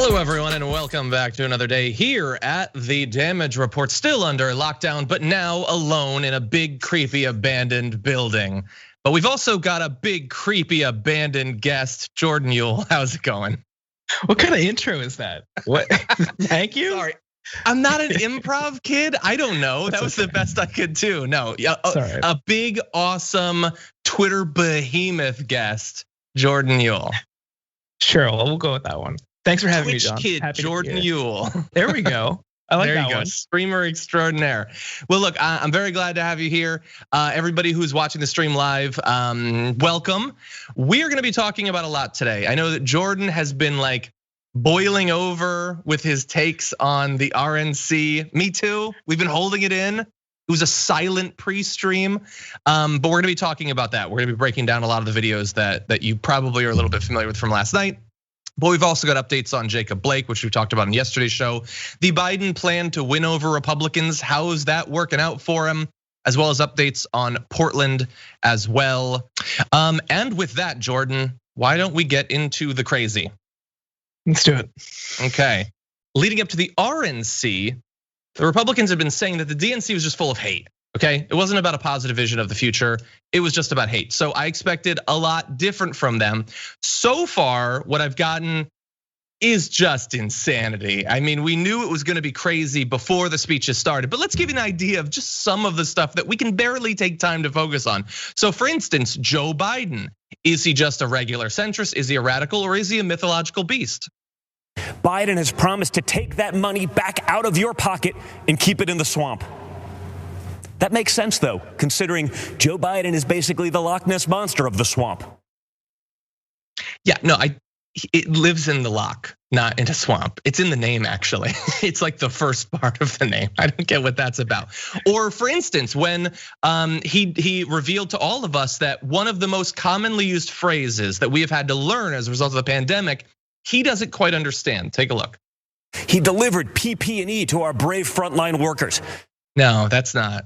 Hello, everyone, and welcome back to another day here at the Damage Report. Still under lockdown, but now alone in a big, creepy, abandoned building. But we've also got a big, creepy, abandoned guest, Jordan Uhl. How's it going? What kind of intro is that? What? Thank you. Sorry, I'm not an improv kid. I don't know. That was the best I could do. No, a big, awesome Twitter behemoth guest, Jordan Uhl. Sure, we'll go with that one. Thanks for having Twitch me, John. Kid Jordan Uhl. There we go. I like there that you go, one. Streamer extraordinaire. Well, look, I'm very glad to have you here. Everybody who's watching the stream live, welcome. We're gonna be talking about a lot today. I know that Jordan has been like boiling over with his takes on the RNC. Me too. We've been holding it in. It was a silent pre-stream, but we're gonna be talking about that. We're gonna be breaking down a lot of the videos that you probably are a little bit familiar with from last night. But we've also got updates on Jacob Blake, which we talked about in yesterday's show. The Biden plan to win over Republicans, how is that working out for him? As well as updates on Portland as well. And with that, Jordan, why don't we get into the crazy? Let's do it. Okay, leading up to the RNC, the Republicans have been saying that the DNC was just full of hate. Okay, it wasn't about a positive vision of the future. It was just about hate. So I expected a lot different from them. So far, what I've gotten is just insanity. I mean, we knew it was gonna be crazy before the speeches started, but let's give you an idea of just some of the stuff that we can barely take time to focus on. So for instance, Joe Biden, is he just a regular centrist? Is he a radical, or is he a mythological beast? Biden has promised to take that money back out of your pocket and keep it in the swamp. That makes sense, though, considering Joe Biden is basically the Loch Ness monster of the swamp. Yeah, no, it lives in the loch, not in a swamp. It's in the name, actually. It's like the first part of the name. I don't get what that's about. Or for instance, when he revealed to all of us that one of the most commonly used phrases that we have had to learn as a result of the pandemic, he doesn't quite understand. Take a look. He delivered PP&E to our brave frontline workers. No, that's not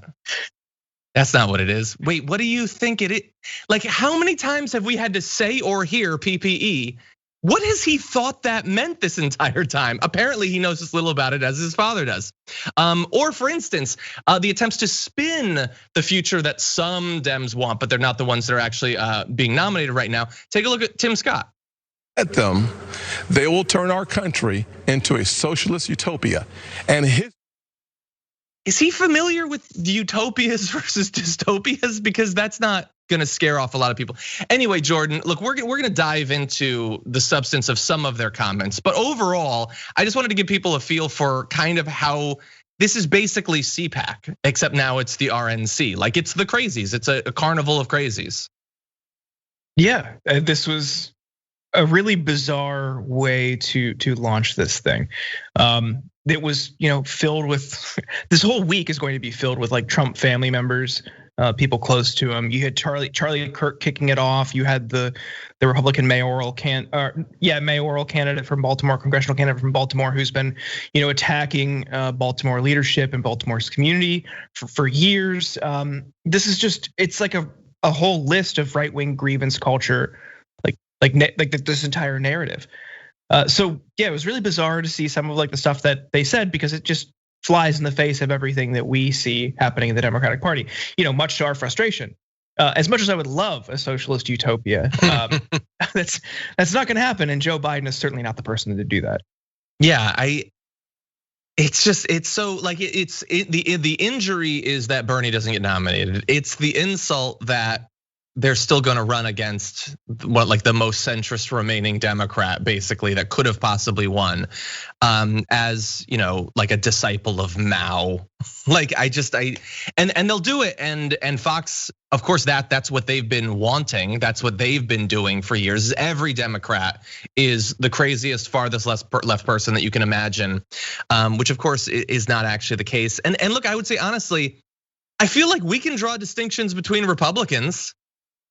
what it is. Wait, what do you think it is? Like, how many times have we had to say or hear PPE? What has he thought that meant this entire time? Apparently he knows as little about it as his father does. Or for instance, the attempts to spin the future that some Dems want, but they're not the ones that are actually being nominated right now. Take a look at Tim Scott. At them, they will turn our country into a socialist utopia. And Is he familiar with utopias versus dystopias? Because that's not gonna scare off a lot of people. Anyway, Jordan, look, we're gonna dive into the substance of some of their comments. But overall, I just wanted to give people a feel for kind of how this is basically CPAC, except now it's the RNC. Like, it's the crazies, it's a carnival of crazies. Yeah, this was a really bizarre way to launch this thing. It was, filled with, this whole week is going to be filled with like Trump family members, people close to him. You had Charlie Kirk kicking it off. You had the Republican mayoral candidate from Baltimore, congressional candidate from Baltimore, who's been, attacking Baltimore leadership and Baltimore's community for years. This is just, it's like a whole list of right-wing grievance culture, like this entire narrative. So yeah, it was really bizarre to see some of like the stuff that they said, because it just flies in the face of everything that we see happening in the Democratic Party. Much to our frustration. As much as I would love a socialist utopia, that's not gonna happen. And Joe Biden is certainly not the person to do that. Yeah, it's so like the injury is that Bernie doesn't get nominated. It's the insult that they're still gonna run against like the most centrist remaining Democrat, basically, that could have possibly won, as like a disciple of Mao. Like and they'll do it, and Fox, of course, that's what they've been wanting. That's what they've been doing for years. Every Democrat is the craziest, farthest left person that you can imagine, which of course is not actually the case. And look, I would say honestly, I feel like we can draw distinctions between Republicans.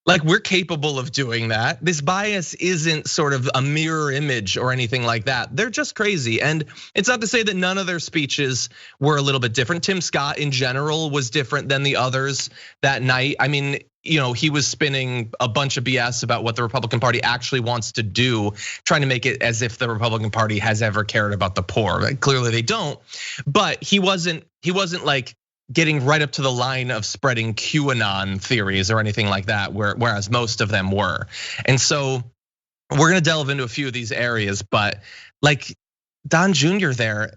Like, we're capable of doing that. This bias isn't sort of a mirror image or anything like that. They're just crazy. And it's not to say that none of their speeches were a little bit different. Tim Scott in general was different than the others that night. I mean, he was spinning a bunch of BS about what the Republican Party actually wants to do, trying to make it as if the Republican Party has ever cared about the poor. Like, clearly they don't, but he wasn't like getting right up to the line of spreading QAnon theories or anything like that, whereas most of them were. And so we're gonna delve into a few of these areas, but like Don Jr. there,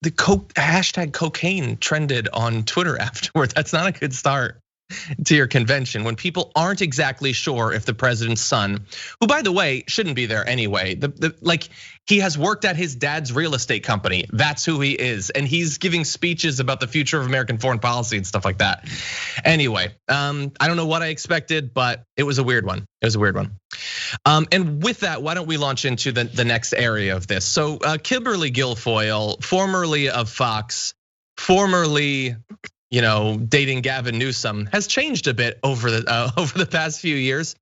the hashtag cocaine trended on Twitter afterward. That's not a good start to your convention when people aren't exactly sure if the president's son, who by the way shouldn't be there anyway, like he has worked at his dad's real estate company. That's who he is, and he's giving speeches about the future of American foreign policy and stuff like that. Anyway, I don't know what I expected, but it was a weird one. It was a weird one. And with that, why don't we launch into the next area of this? So Kimberly Guilfoyle, formerly of Fox, formerly dating Gavin Newsom, has changed a bit over the past few years.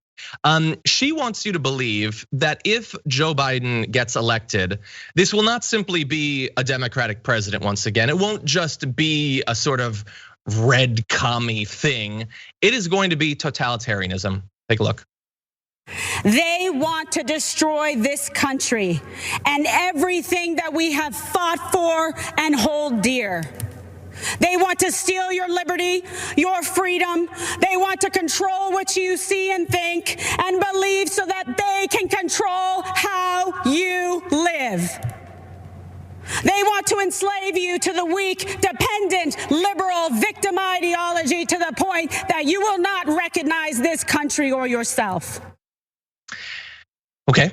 She wants you to believe that if Joe Biden gets elected, this will not simply be a Democratic president once again. It won't just be a sort of red commie thing. It is going to be totalitarianism. Take a look. They want to destroy this country and everything that we have fought for and hold dear. They want to steal your liberty, your freedom. They want to control what you see and think and believe so that they can control how you live. They want to enslave you to the weak, dependent, liberal, victim ideology to the point that you will not recognize this country or yourself. Okay,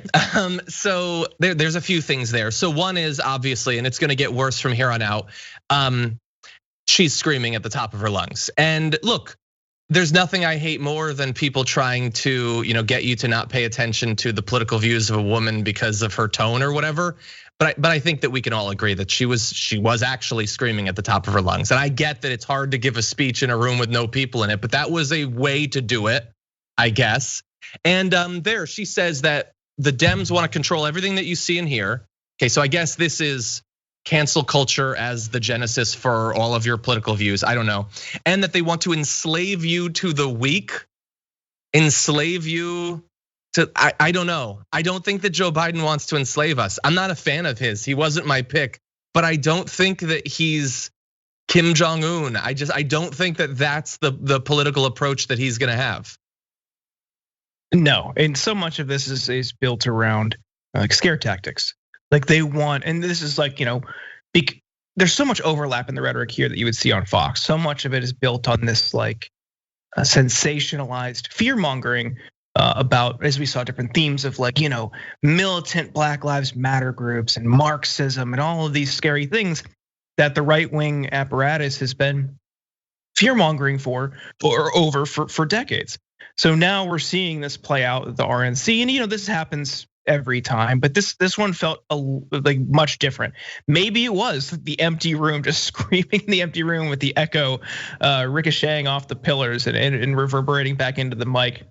so there's a few things there. So one is obviously, and it's gonna get worse from here on out, she's screaming at the top of her lungs. And look, there's nothing I hate more than people trying to, get you to not pay attention to the political views of a woman because of her tone or whatever. But I think that we can all agree that she was actually screaming at the top of her lungs. And I get that it's hard to give a speech in a room with no people in it, but that was a way to do it, I guess. And there she says that the Dems want to control everything that you see and hear. Okay, so I guess this is cancel culture as the genesis for all of your political views. I don't know. And that they want to enslave you to the weak, enslave you to, I don't know. I don't think that Joe Biden wants to enslave us. I'm not a fan of his. He wasn't my pick, but I don't think that he's Kim Jong-un. I don't think that that's the political approach that he's gonna have. No, and so much of this is built around like scare tactics. Like they want, and this is like, there's so much overlap in the rhetoric here that you would see on Fox. So much of it is built on this like sensationalized fear mongering about, as we saw, different themes of like, militant Black Lives Matter groups and Marxism and all of these scary things that the right wing apparatus has been fear mongering for decades. So now we're seeing this play out at the RNC, and this happens every time, but this one felt like much different. Maybe it was the empty room, just screaming in the empty room with the echo ricocheting off the pillars and reverberating back into the mic.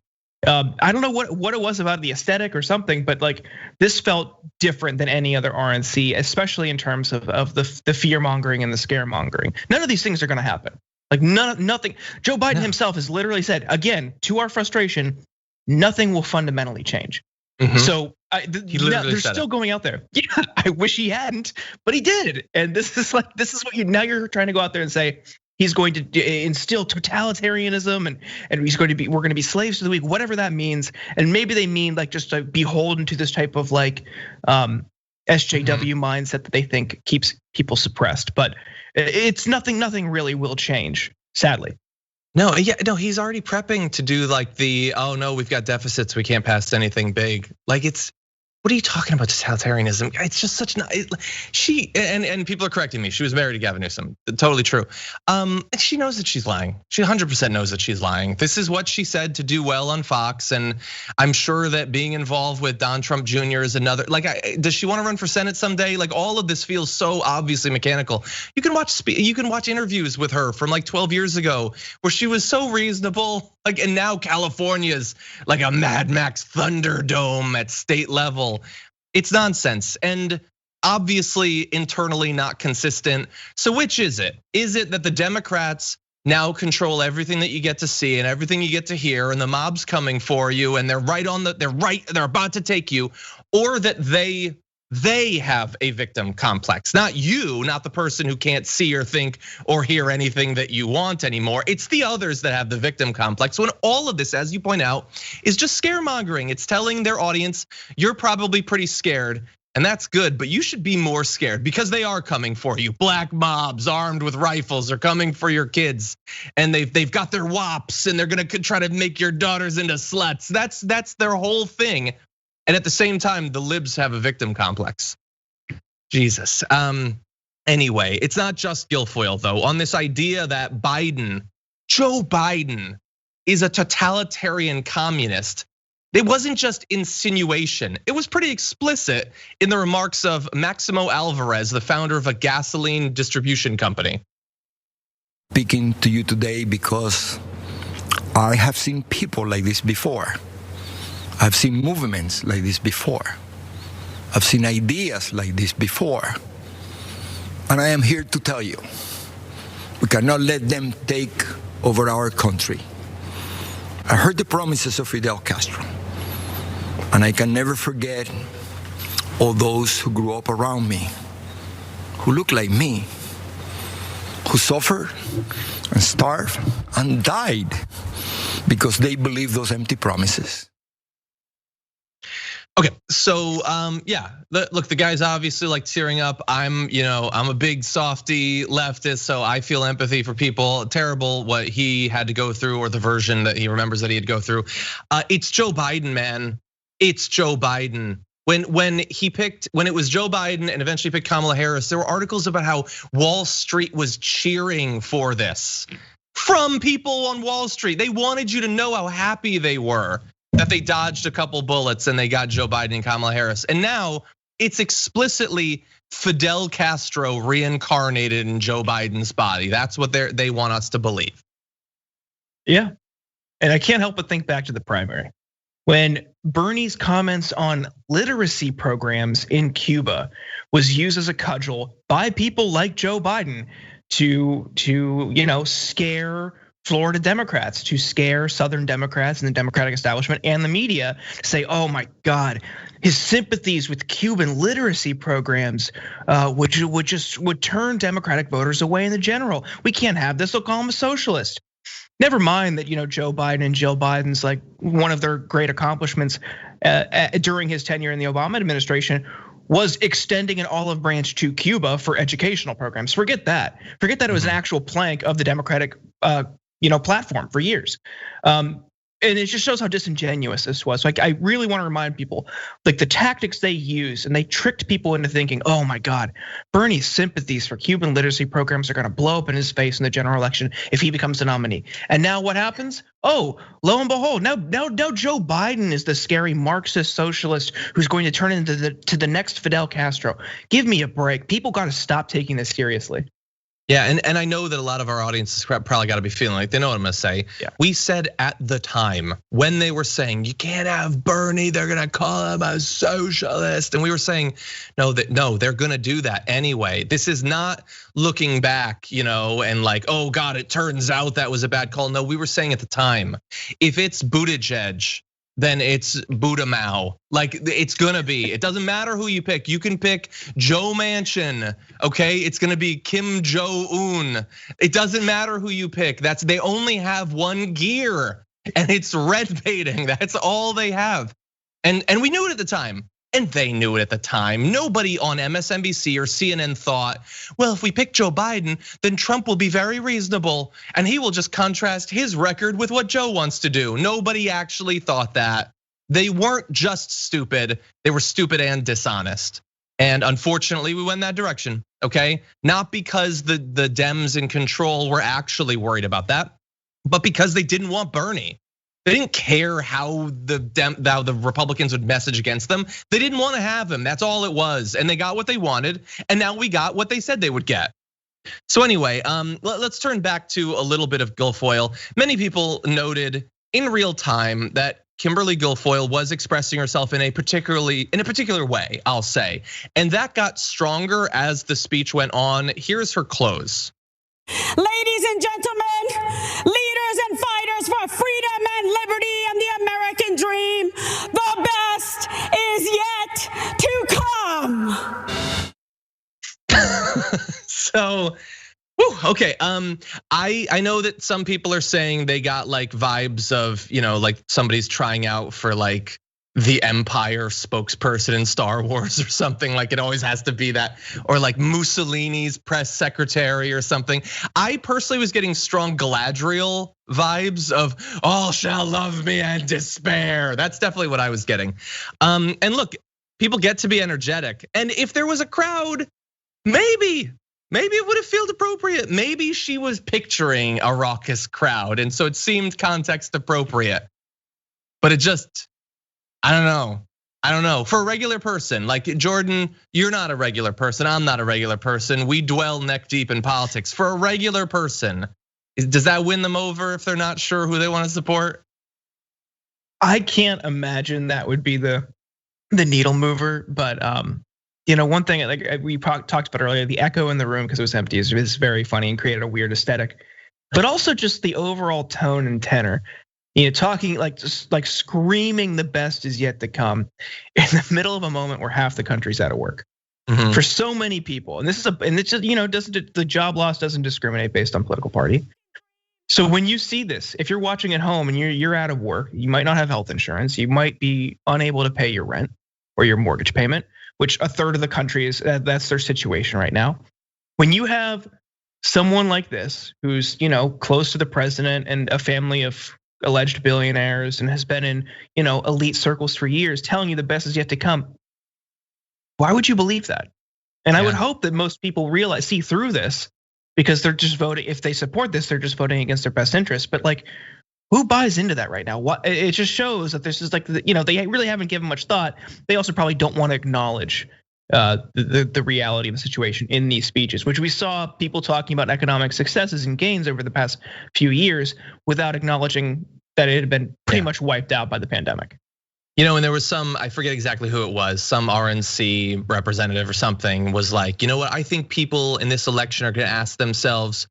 I don't know what it was about the aesthetic or something, but like this felt different than any other RNC, especially in terms of the fear mongering and the scare mongering. None of these things are going to happen. Like nothing. Joe Biden himself has literally said, again, to our frustration, nothing will fundamentally change. Mm-hmm. So they're still going out there. Yeah, I wish he hadn't, but he did. And this is what now you're trying to go out there and say he's going to instill totalitarianism and we're going to be slaves to the weak, whatever that means. And maybe they mean like just to beholden to this type of like SJW mindset that they think keeps people suppressed. But it's nothing really will change, sadly. No, he's already prepping to do like oh no, we've got deficits, we can't pass anything big. Like it's what are you talking about totalitarianism? It's just such she and people are correcting me. She was married to Gavin Newsom. Totally true. And she knows that she's lying. She 100% knows that she's lying. This is what she said to do well on Fox, and I'm sure that being involved with Don Trump Jr. is another. Like, does she want to run for Senate someday? Like, all of this feels so obviously mechanical. You can watch interviews with her from like 12 years ago where she was so reasonable. Like, and now California's like a Mad Max Thunderdome at state level. It's nonsense, and obviously internally not consistent. So which is it? Is it that the Democrats now control everything that you get to see and everything you get to hear, and the mob's coming for you, and they're about to take you, or that they have a victim complex? Not you, not the person who can't see or think or hear anything that you want anymore. It's the others that have the victim complex. When all of this, as you point out, is just scaremongering. It's telling their audience, you're probably pretty scared, and that's good, but you should be more scared because they are coming for you. Black mobs armed with rifles are coming for your kids, and they've got their wops, and they're gonna try to make your daughters into sluts. That's their whole thing. And at the same time, the libs have a victim complex. Jesus. Anyway, it's not just Guilfoyle though. On this idea that Joe Biden is a totalitarian communist. It wasn't just insinuation. It was pretty explicit in the remarks of Maximo Alvarez, the founder of a gasoline distribution company. Speaking to you today because I have seen people like this before. I've seen movements like this before. I've seen ideas like this before. And I am here to tell you, we cannot let them take over our country. I heard the promises of Fidel Castro, and I can never forget all those who grew up around me, who look like me, who suffered and starved and died because they believed those empty promises. Okay, so yeah, look, the guy's obviously like tearing up. I'm a big softy leftist, so I feel empathy for people. Terrible what he had to go through, or the version that he remembers that he had to go through. It's Joe Biden, man. It's Joe Biden. When it was Joe Biden and eventually picked Kamala Harris, there were articles about how Wall Street was cheering for this. From people on Wall Street, they wanted you to know how happy they were that they dodged a couple bullets and they got Joe Biden and Kamala Harris. And now it's explicitly Fidel Castro reincarnated in Joe Biden's body. That's what they want us to believe. Yeah, and I can't help but think back to the primary. When Bernie's comments on literacy programs in Cuba was used as a cudgel by people like Joe Biden to scare Florida Democrats, to scare Southern Democrats and the Democratic establishment and the media, to say, oh my God, his sympathies with Cuban literacy programs would turn Democratic voters away in the general. We can't have this, they'll call him a socialist. Never mind that Joe Biden and Jill Biden's like one of their great accomplishments during his tenure in the Obama administration was extending an olive branch to Cuba for educational programs. Forget that. Forget that it was an actual plank of the Democratic platform for years. And it just shows how disingenuous this was. Like, I really want to remind people, like the tactics they used, and they tricked people into thinking, oh my God, Bernie's sympathies for Cuban literacy programs are gonna blow up in his face in the general election if he becomes the nominee. And now what happens? Oh, lo and behold, now Joe Biden is the scary Marxist socialist who's going to turn into the next Fidel Castro. Give me a break. People gotta stop taking this seriously. Yeah, and I know that a lot of our audience is probably got to be feeling like they know what I'm gonna say. Yeah. We said at the time when they were saying you can't have Bernie, they're gonna call him a socialist, and we were saying no, they're gonna do that anyway. This is not looking back, and like, oh God, it turns out that was a bad call. No, we were saying at the time, if it's Buttigieg, then it's Buddha Mao. Like, it's gonna be. It doesn't matter who you pick. You can pick Joe Manchin, okay? It's gonna be Kim Jong-un. It doesn't matter who you pick. They only have one gear, and it's red baiting. That's all they have. And we knew it at the time. And they knew it at the time. Nobody on MSNBC or CNN thought, well, if we pick Joe Biden, then Trump will be very reasonable and he will just contrast his record with what Joe wants to do. Nobody actually thought that. they weren't just stupid, they were stupid and dishonest. And unfortunately, we went that direction, okay? Not because the Dems in control were actually worried about that, but because they didn't want Bernie. They didn't care how the Republicans would message against them. They didn't want to have him, that's all it was. And they got what they wanted, and now we got what they said they would get. So anyway, let's turn back to a little bit of Guilfoyle. Many people noted in real time that Kimberly Guilfoyle was expressing herself in a particular way, I'll say. And that got stronger as the speech went on. Here's her close. Ladies and gentlemen, leaders and fighters for freedom and liberty and the American dream, the best is yet to come. So, okay. I know that some people are saying they got like vibes of, like somebody's trying out for like the Empire spokesperson in Star Wars or something. Like it always has to be that, or like Mussolini's press secretary or something. I personally was getting strong Galadriel vibes of all shall love me and despair. That's definitely what I was getting. And look, people get to be energetic, and if there was a crowd, maybe it would have felt appropriate. Maybe she was picturing a raucous crowd, and so it seemed context appropriate. But it just, I don't know. For a regular person, like Jordan, you're not a regular person. I'm not a regular person. We dwell neck deep in politics. For a regular person, does that win them over if they're not sure who they want to support? I can't imagine that would be the needle mover, but one thing like we talked about earlier, the echo in the room because it was empty is very funny and created a weird aesthetic, but also just the overall tone and tenor. Talking just like screaming the best is yet to come in the middle of a moment where half the country's out of work for so many people, and it's just the job loss doesn't discriminate based on political party. So when you see this, if you're watching at home and you're out of work, you might not have health insurance, you might be unable to pay your rent or your mortgage payment, which a third of the country that's their situation right now. When you have someone like this who's close to the president and a family of alleged billionaires and has been in elite circles for years telling you the best is yet to come, why would you believe that? And I would hope that most people see through this, because they're just voting. If they support this, they're just voting against their best interests. But like, who buys into that right now? What it just shows that this is like, they really haven't given much thought. They also probably don't want to acknowledge the reality of the situation in these speeches, which we saw people talking about economic successes and gains over the past few years without acknowledging that it had been pretty much wiped out by the pandemic. And there was some, I forget exactly who it was, some RNC representative or something was like, you know what? I think people in this election are going to ask themselves,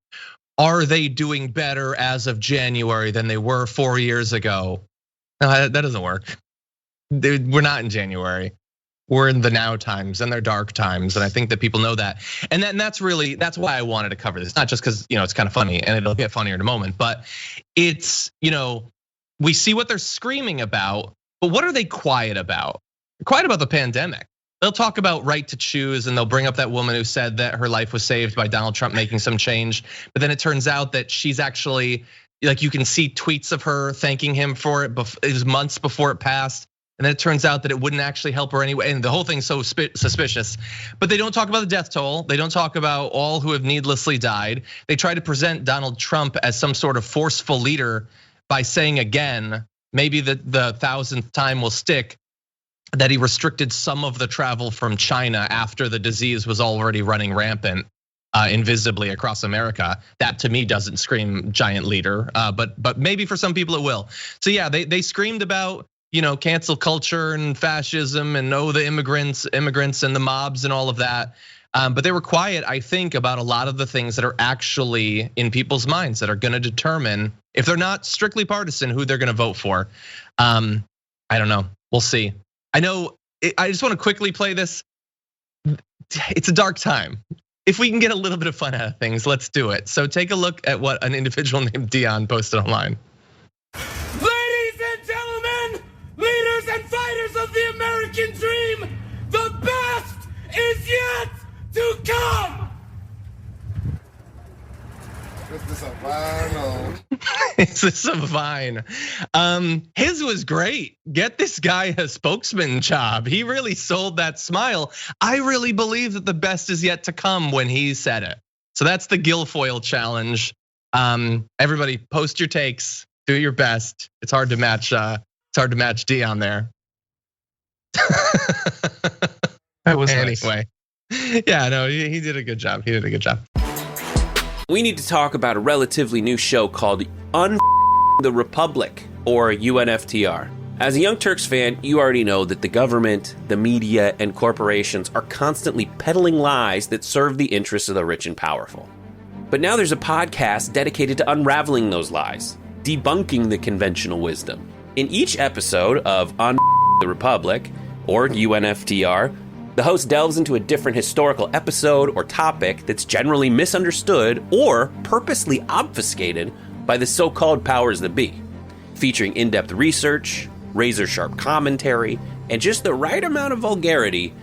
are they doing better as of January than they were 4 years ago? No, that doesn't work. We're not in January. We're in the now times and they're dark times. And I think that people know that. And that's why I wanted to cover this. Not just because it's kind of funny and it'll get funnier in a moment, but it's, we see what they're screaming about, but what are they quiet about? They're quiet about the pandemic. They'll talk about right to choose and they'll bring up that woman who said that her life was saved by Donald Trump making some change. But then it turns out that she's actually, like, you can see tweets of her thanking him for it. It was months before it passed. And then it turns out that it wouldn't actually help her anyway. And the whole thing's so suspicious. But they don't talk about the death toll. They don't talk about all who have needlessly died. They try to present Donald Trump as some sort of forceful leader by saying again, maybe the 1,000th time will stick, that he restricted some of the travel from China after the disease was already running rampant invisibly across America. That to me doesn't scream giant leader, but maybe for some people it will. So yeah, they screamed about cancel culture and fascism and the immigrants and the mobs and all of that. But they were quiet, I think, about a lot of the things that are actually in people's minds that are going to determine, if they're not strictly partisan, who they're going to vote for. I don't know. We'll see. I know. I just want to quickly play this. It's a dark time. If we can get a little bit of fun out of things, let's do it. So take a look at what an individual named Dion posted online. Ladies and gentlemen, leaders and fighters of the American dream, the best is yet to come. It's a Savine. His was great. Get this guy a spokesman job. He really sold that smile. I really believe that the best is yet to come when he said it. So that's the Guilfoyle challenge. Everybody post your takes, do your best. It's hard to match Dion there. That was anyway. Nice. Yeah, no, he did a good job. He did a good job. We need to talk about a relatively new show called the Republic, or UNFTR. As a Young Turks fan, you already know that the government, the media, and corporations are constantly peddling lies that serve the interests of the rich and powerful. But now there's a podcast dedicated to unraveling those lies, debunking the conventional wisdom. In each episode of the Republic, or UNFTR, the host delves into a different historical episode or topic that's generally misunderstood or purposely obfuscated by the so-called powers that be, featuring in-depth research, razor-sharp commentary, and just the right amount of vulgarity.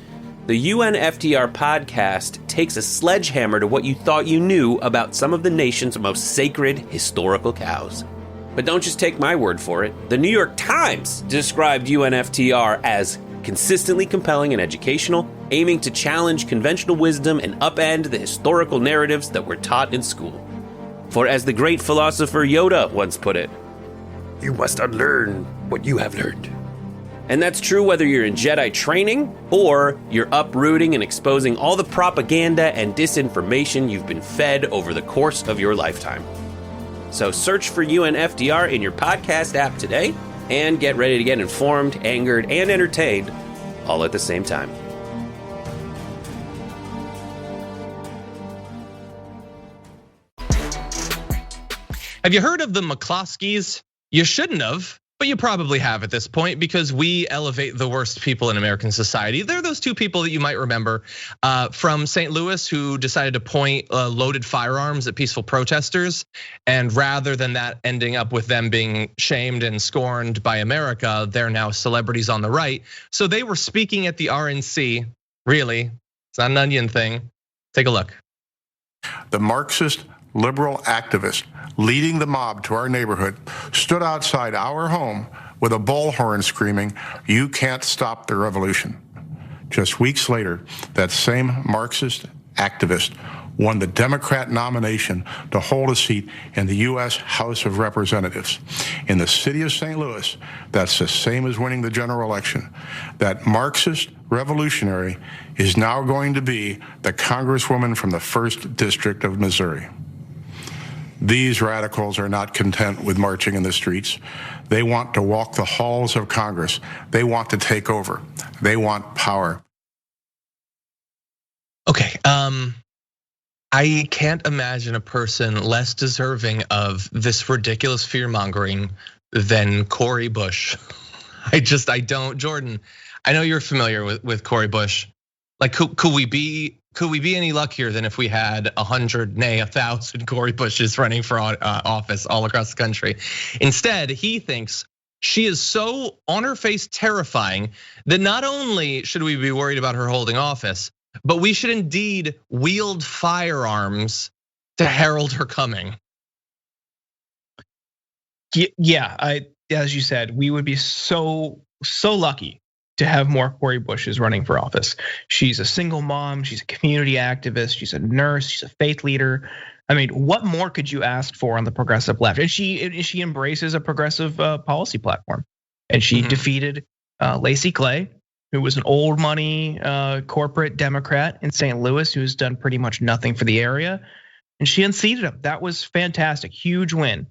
The UNFTR podcast takes a sledgehammer to what you thought you knew about some of the nation's most sacred historical cows. But don't just take my word for it. The New York Times described UNFTR as consistently compelling and educational, aiming to challenge conventional wisdom and upend the historical narratives that were taught in school. For as the great philosopher Yoda once put it, you must unlearn what you have learned. And that's true whether you're in Jedi training or you're uprooting and exposing all the propaganda and disinformation you've been fed over the course of your lifetime. So search for UNFTR in your podcast app today and get ready to get informed, angered, and entertained all at the same time. Have you heard of the McCloskeys? You shouldn't have, but you probably have at this point because we elevate the worst people in American society. They're those two people that you might remember from St. Louis who decided to point loaded firearms at peaceful protesters. And rather than that ending up with them being shamed and scorned by America, they're now celebrities on the right. So they were speaking at the RNC. Really, it's not an onion thing. Take a look. The Marxist liberal activist leading the mob to our neighborhood stood outside our home with a bullhorn screaming, "You can't stop the revolution." Just weeks later, that same Marxist activist won the Democrat nomination to hold a seat in the US House of Representatives. In the city of St. Louis, that's the same as winning the general election. That Marxist revolutionary is now going to be the Congresswoman from the 1st District of Missouri. These radicals are not content with marching in the streets. They want to walk the halls of Congress. They want to take over. They want power. Okay, I can't imagine a person less deserving of this ridiculous fear-mongering than Cori Bush. I don't. Jordan, I know you're familiar with Cori Bush. Like, could we be any luckier than if we had 100, nay 1,000 Cori Bushes running for office all across the country? Instead, he thinks she is so on her face terrifying that not only should we be worried about her holding office, but we should indeed wield firearms to herald her coming. Yeah, as you said, we would be so lucky to have more Cori Bushes running for office. She's a single mom, she's a community activist, she's a nurse, she's a faith leader. I mean, what more could you ask for on the progressive left? And she embraces a progressive policy platform. And she defeated Lacey Clay, who was an old money corporate Democrat in St. Louis, who's done pretty much nothing for the area. And she unseated him. That was fantastic, huge win.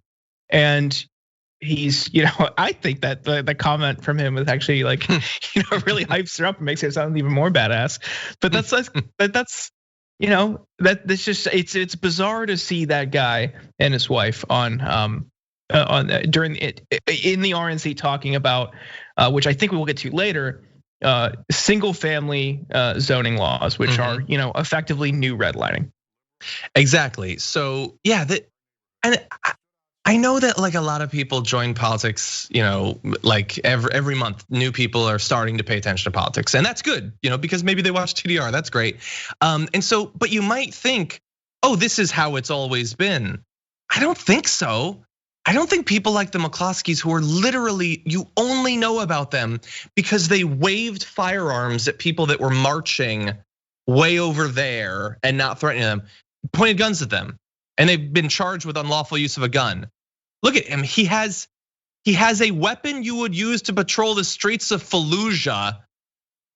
And he's, I think that the comment from him was actually like, really hypes her up and makes her sound even more badass. But that's it's bizarre to see that guy and his wife in the RNC talking about, which I think we will get to later, single family zoning laws, which are effectively new redlining. Exactly. So yeah, I know that like a lot of people join politics, like every month, new people are starting to pay attention to politics, and that's good, because maybe they watch TDR. That's great. And so, but you might think, oh, this is how it's always been. I don't think so. I don't think people like the McCloskeys, who are literally, you only know about them because they waved firearms at people that were marching way over there and not threatening them, pointed guns at them, and they've been charged with unlawful use of a gun. Look at him, he has a weapon you would use to patrol the streets of Fallujah,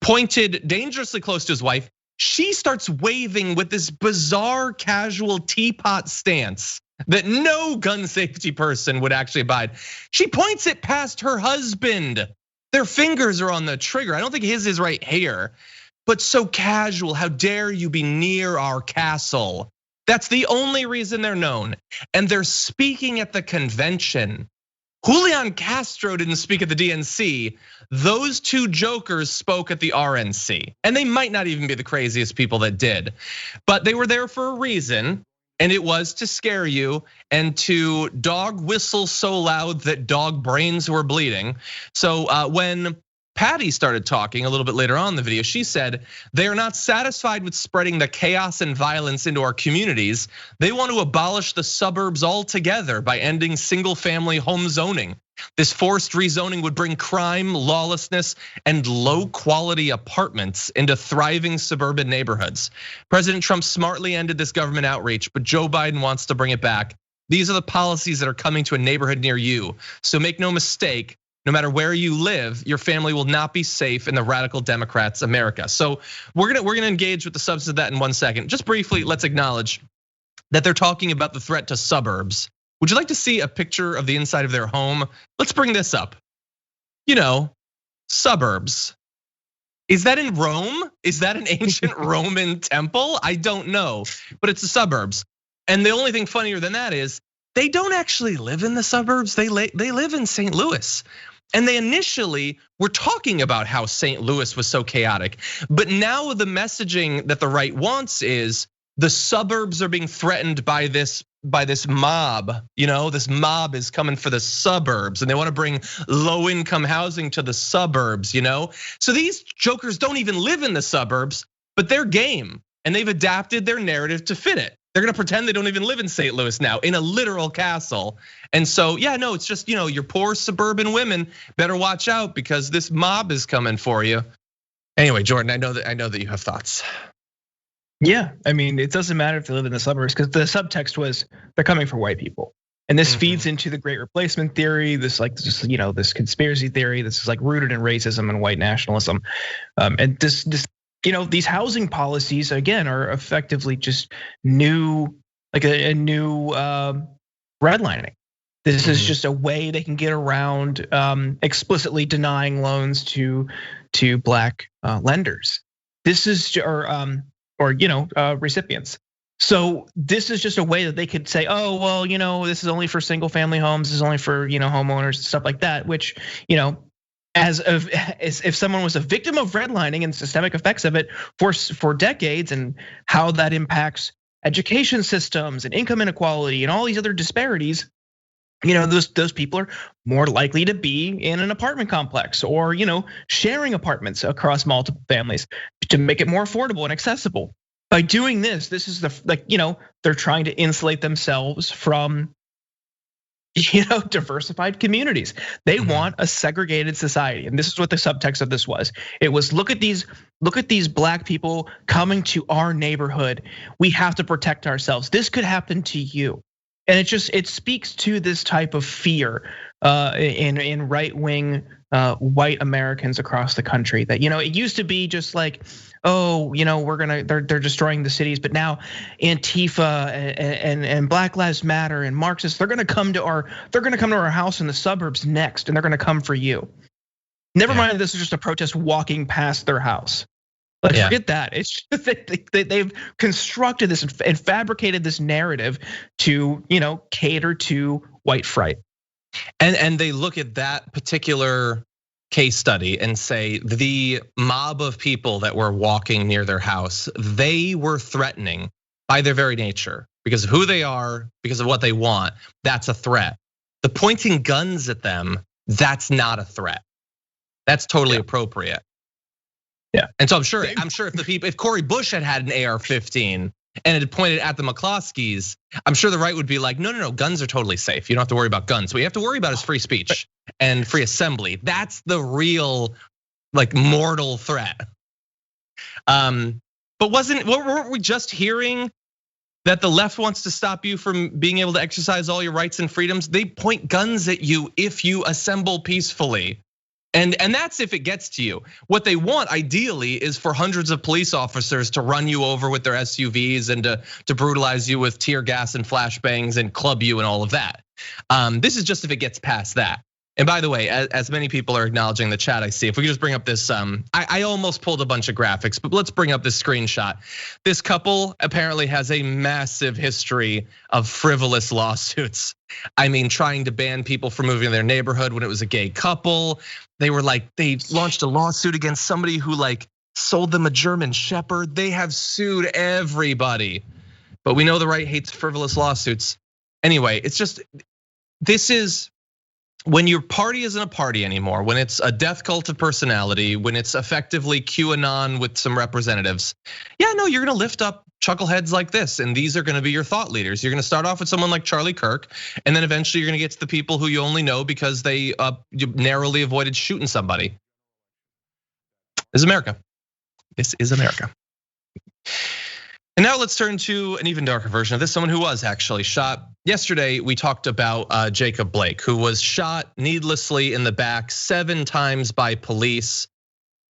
pointed dangerously close to his wife. She starts waving with this bizarre casual teapot stance that no gun safety person would actually abide. She points it past her husband. Their fingers are on the trigger. I don't think his is right here, but so casual. How dare you be near our castle? That's the only reason they're known. And they're speaking at the convention. Julian Castro didn't speak at the DNC. Those two jokers spoke at the RNC. And they might not even be the craziest people that did, but they were there for a reason. And it was to scare you and to dog whistle so loud that dog brains were bleeding. So when Patty started talking a little bit later on in the video, she said they are not satisfied with spreading the chaos and violence into our communities. They want to abolish the suburbs altogether by ending single family home zoning. This forced rezoning would bring crime, lawlessness, and low quality apartments into thriving suburban neighborhoods. President Trump smartly ended this government outreach, but Joe Biden wants to bring it back. These are the policies that are coming to a neighborhood near you. So make no mistake, no matter where you live, your family will not be safe in the radical Democrats' America. So we're gonna engage with the substance of that in 1 second. Just briefly, let's acknowledge that they're talking about the threat to suburbs. Would you like to see a picture of the inside of their home? Let's bring this up. You know, suburbs. Is that in Rome? Is that an ancient Roman temple? I don't know, but it's the suburbs. And the only thing funnier than that is they don't actually live in the suburbs. They live in St. Louis. And they initially were talking about how St. Louis was so chaotic. But now the messaging that the right wants is the suburbs are being threatened by this mob. This mob is coming for the suburbs, and they want to bring low-income housing to the suburbs. So these jokers don't even live in the suburbs, but they're game, and they've adapted their narrative to fit it. They're gonna pretend they don't even live in St. Louis now, in a literal castle. And so, yeah, no, it's just your poor suburban women better watch out because this mob is coming for you. Anyway, Jordan, I know that you have thoughts. Yeah, I mean, it doesn't matter if they live in the suburbs because the subtext was they're coming for white people, and this feeds into the Great Replacement theory. This conspiracy theory. This is like rooted in racism and white nationalism, and this these housing policies again are effectively just new, like a new redlining. This is just a way they can get around explicitly denying loans to black lenders. This is or recipients. So this is just a way that they could say, oh, well, this is only for single family homes, this is only for homeowners and stuff like that, which, as if someone was a victim of redlining and systemic effects of it for decades and how that impacts education systems and income inequality and all these other disparities, those people are more likely to be in an apartment complex or sharing apartments across multiple families to make it more affordable and accessible. By doing this is they're trying to insulate themselves from diversified communities. They want a segregated society, and this is what the subtext of this was. It was look at these black people coming to our neighborhood. We have to protect ourselves. This could happen to you. And it speaks to this type of fear in right-wing white Americans across the country that it used to be just like, oh, they're destroying the cities, but now Antifa and Black Lives Matter and Marxists, they're gonna come to our house in the suburbs next, and they're gonna come for you. Never mind that this is just a protest walking past their house. Forget that. It's just they've constructed this and fabricated this narrative to cater to white fright. And they look at that particular case study and say the mob of people that were walking near their house, they were threatening by their very nature because of who they are, because of what they want. That's a threat. The pointing guns at them, that's not a threat. That's totally appropriate. Yeah. And so I'm sure if Cori Bush had an AR-15 and it pointed at the McCloskeys, I'm sure the right would be like, no, guns are totally safe. You don't have to worry about guns. What you have to worry about is free speech and free assembly. That's the real like mortal threat. But weren't we just hearing that the left wants to stop you from being able to exercise all your rights and freedoms? They point guns at you if you assemble peacefully. And that's if it gets to you. What they want ideally is for hundreds of police officers to run you over with their SUVs and to brutalize you with tear gas and flashbangs and club you and all of that. This is just if it gets past that. And by the way, as many people are acknowledging in the chat, I see, if we could just bring up this, I almost pulled a bunch of graphics, but let's bring up this screenshot. This couple apparently has a massive history of frivolous lawsuits. I mean, trying to ban people from moving in their neighborhood when it was a gay couple. They launched a lawsuit against somebody who like sold them a German Shepherd. They have sued everybody, but we know the right hates frivolous lawsuits. Anyway, it's just, this is, when your party isn't a party anymore, when it's a death cult of personality, when it's effectively QAnon with some representatives, yeah, no, you're gonna lift up chuckleheads like this, and these are gonna be your thought leaders. You're gonna start off with someone like Charlie Kirk, and then eventually you're gonna get to the people who you only know because they narrowly avoided shooting somebody. This is America. This is America. And now let's turn to an even darker version of this, someone who was actually shot. Yesterday, we talked about Jacob Blake, who was shot needlessly in the back 7 times by police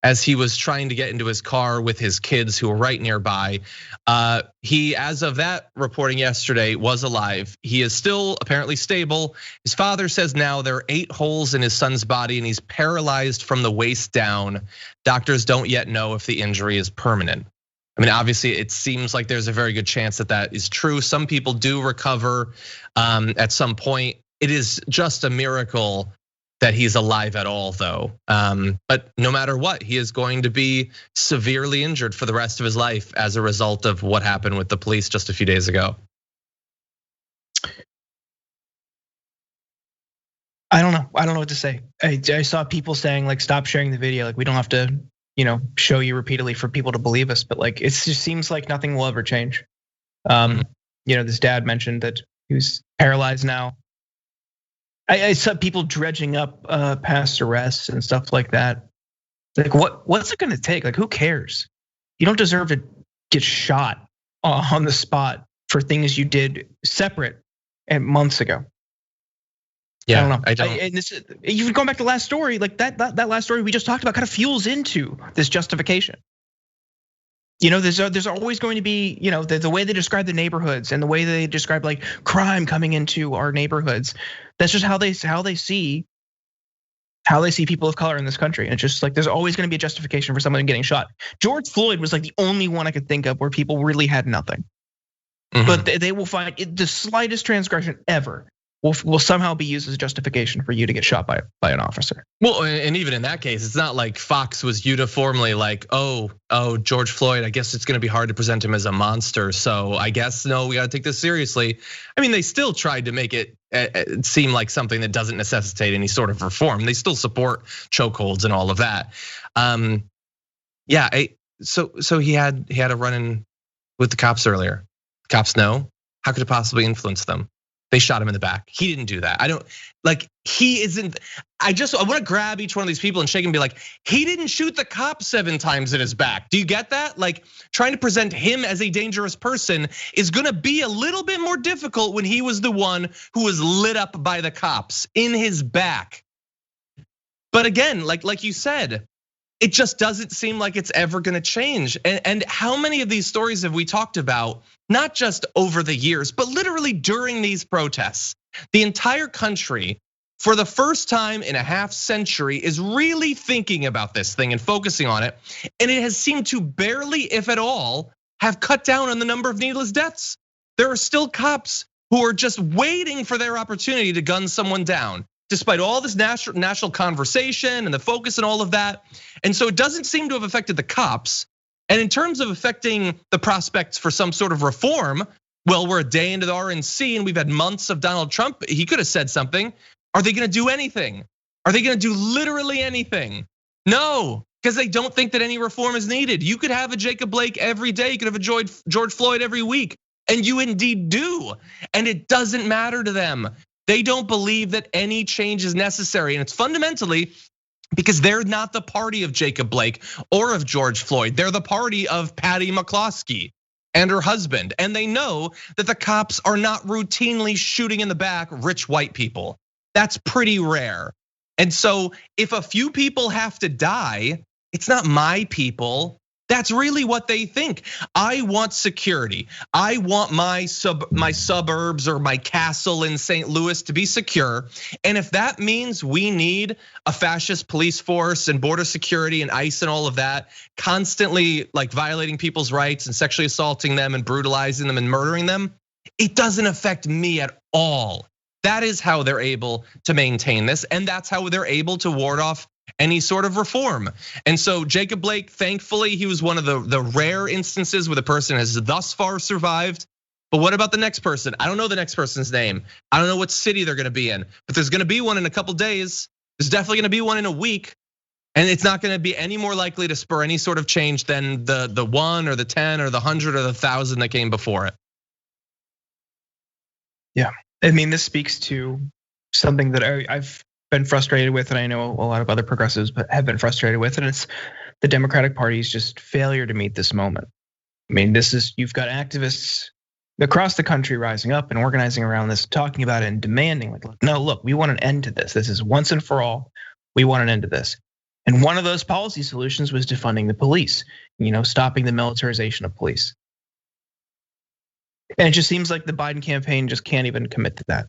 as he was trying to get into his car with his kids who were right nearby. He, as of that reporting yesterday, was alive. He is still apparently stable. His father says now there are 8 holes in his son's body and he's paralyzed from the waist down. Doctors don't yet know if the injury is permanent. I mean, obviously, it seems like there's a very good chance that that is true. Some people do recover at some point. It is just a miracle that he's alive at all, though. But no matter what, he is going to be severely injured for the rest of his life as a result of what happened with the police just a few days ago. I don't know. I don't know what to say. I saw people saying like, stop sharing the video. Like, we don't have to, show you repeatedly for people to believe us. But like, it just seems like nothing will ever change. This dad mentioned that he was paralyzed now. I saw people dredging up past arrests and stuff like that. Like, what's it gonna take? Like, who cares? You don't deserve to get shot on the spot for things you did separate and months ago. Yeah, I don't know. And this, even going back to the last story, like that last story we just talked about kind of fuels into this justification. There's always going to be, the way they describe the neighborhoods and the way they describe like crime coming into our neighborhoods. That's just how they see people of color in this country. And it's just like there's always going to be a justification for someone getting shot. George Floyd was like the only one I could think of where people really had nothing. But they will find the slightest transgression ever will somehow be used as a justification for you to get shot by an officer. Well, and even in that case, it's not like Fox was uniformly like, oh, George Floyd, I guess it's gonna be hard to present him as a monster. So I guess, no, we gotta take this seriously. I mean, they still tried to make it seem like something that doesn't necessitate any sort of reform. They still support chokeholds and all of that. So he had a run-in with the cops earlier. Cops know, how could it possibly influence them? They shot him in the back. He didn't do that. I don't like, he isn't, I want to grab each one of these people and shake and be like, he didn't shoot the cop 7 times in his back. Do you get that? Like, trying to present him as a dangerous person is gonna be a little bit more difficult when he was the one who was lit up by the cops in his back. But again, like you said, it just doesn't seem like it's ever gonna change. And how many of these stories have we talked about, not just over the years, but literally during these protests? The entire country, for the first time in a half century, is really thinking about this thing and focusing on it. And it has seemed to barely, if at all, have cut down on the number of needless deaths. There are still cops who are just waiting for their opportunity to gun someone down, despite all this national conversation and the focus and all of that. And so it doesn't seem to have affected the cops. And in terms of affecting the prospects for some sort of reform, well, we're a day into the RNC and we've had months of Donald Trump. He could have said something. Are they gonna do anything? Are they gonna do literally anything? No, because they don't think that any reform is needed. You could have a Jacob Blake every day. You could have a George Floyd every week. And you indeed do. And it doesn't matter to them. They don't believe that any change is necessary. And it's fundamentally because they're not the party of Jacob Blake or of George Floyd. They're the party of Patty McCloskey and her husband. And they know that the cops are not routinely shooting in the back rich white people. That's pretty rare. And so if a few people have to die, it's not my people. That's really what they think. I want security. I want my suburbs or my castle in St. Louis to be secure. And if that means we need a fascist police force and border security and ICE and all of that, constantly like violating people's rights and sexually assaulting them and brutalizing them and murdering them, it doesn't affect me at all. That is how they're able to maintain this, and that's how they're able to ward off any sort of reform. And so Jacob Blake, thankfully, he was one of the rare instances where the person has thus far survived. But what about the next person? I don't know the next person's name. I don't know what city they're gonna be in, but there's gonna be one in a couple days. There's definitely gonna be one in a week. And it's not gonna be any more likely to spur any sort of change than the 1 or the 10 or the 100 or the 1,000 that came before it. Yeah, I mean, this speaks to something that I've been frustrated with, and I know a lot of other progressives have been frustrated with, and it's the Democratic Party's just failure to meet this moment. I mean, you've got activists across the country rising up and organizing around this, talking about it and demanding, like, no, look, we want an end to this. This is once and for all. We want an end to this. And one of those policy solutions was defunding the police, stopping the militarization of police. And it just seems like the Biden campaign just can't even commit to that.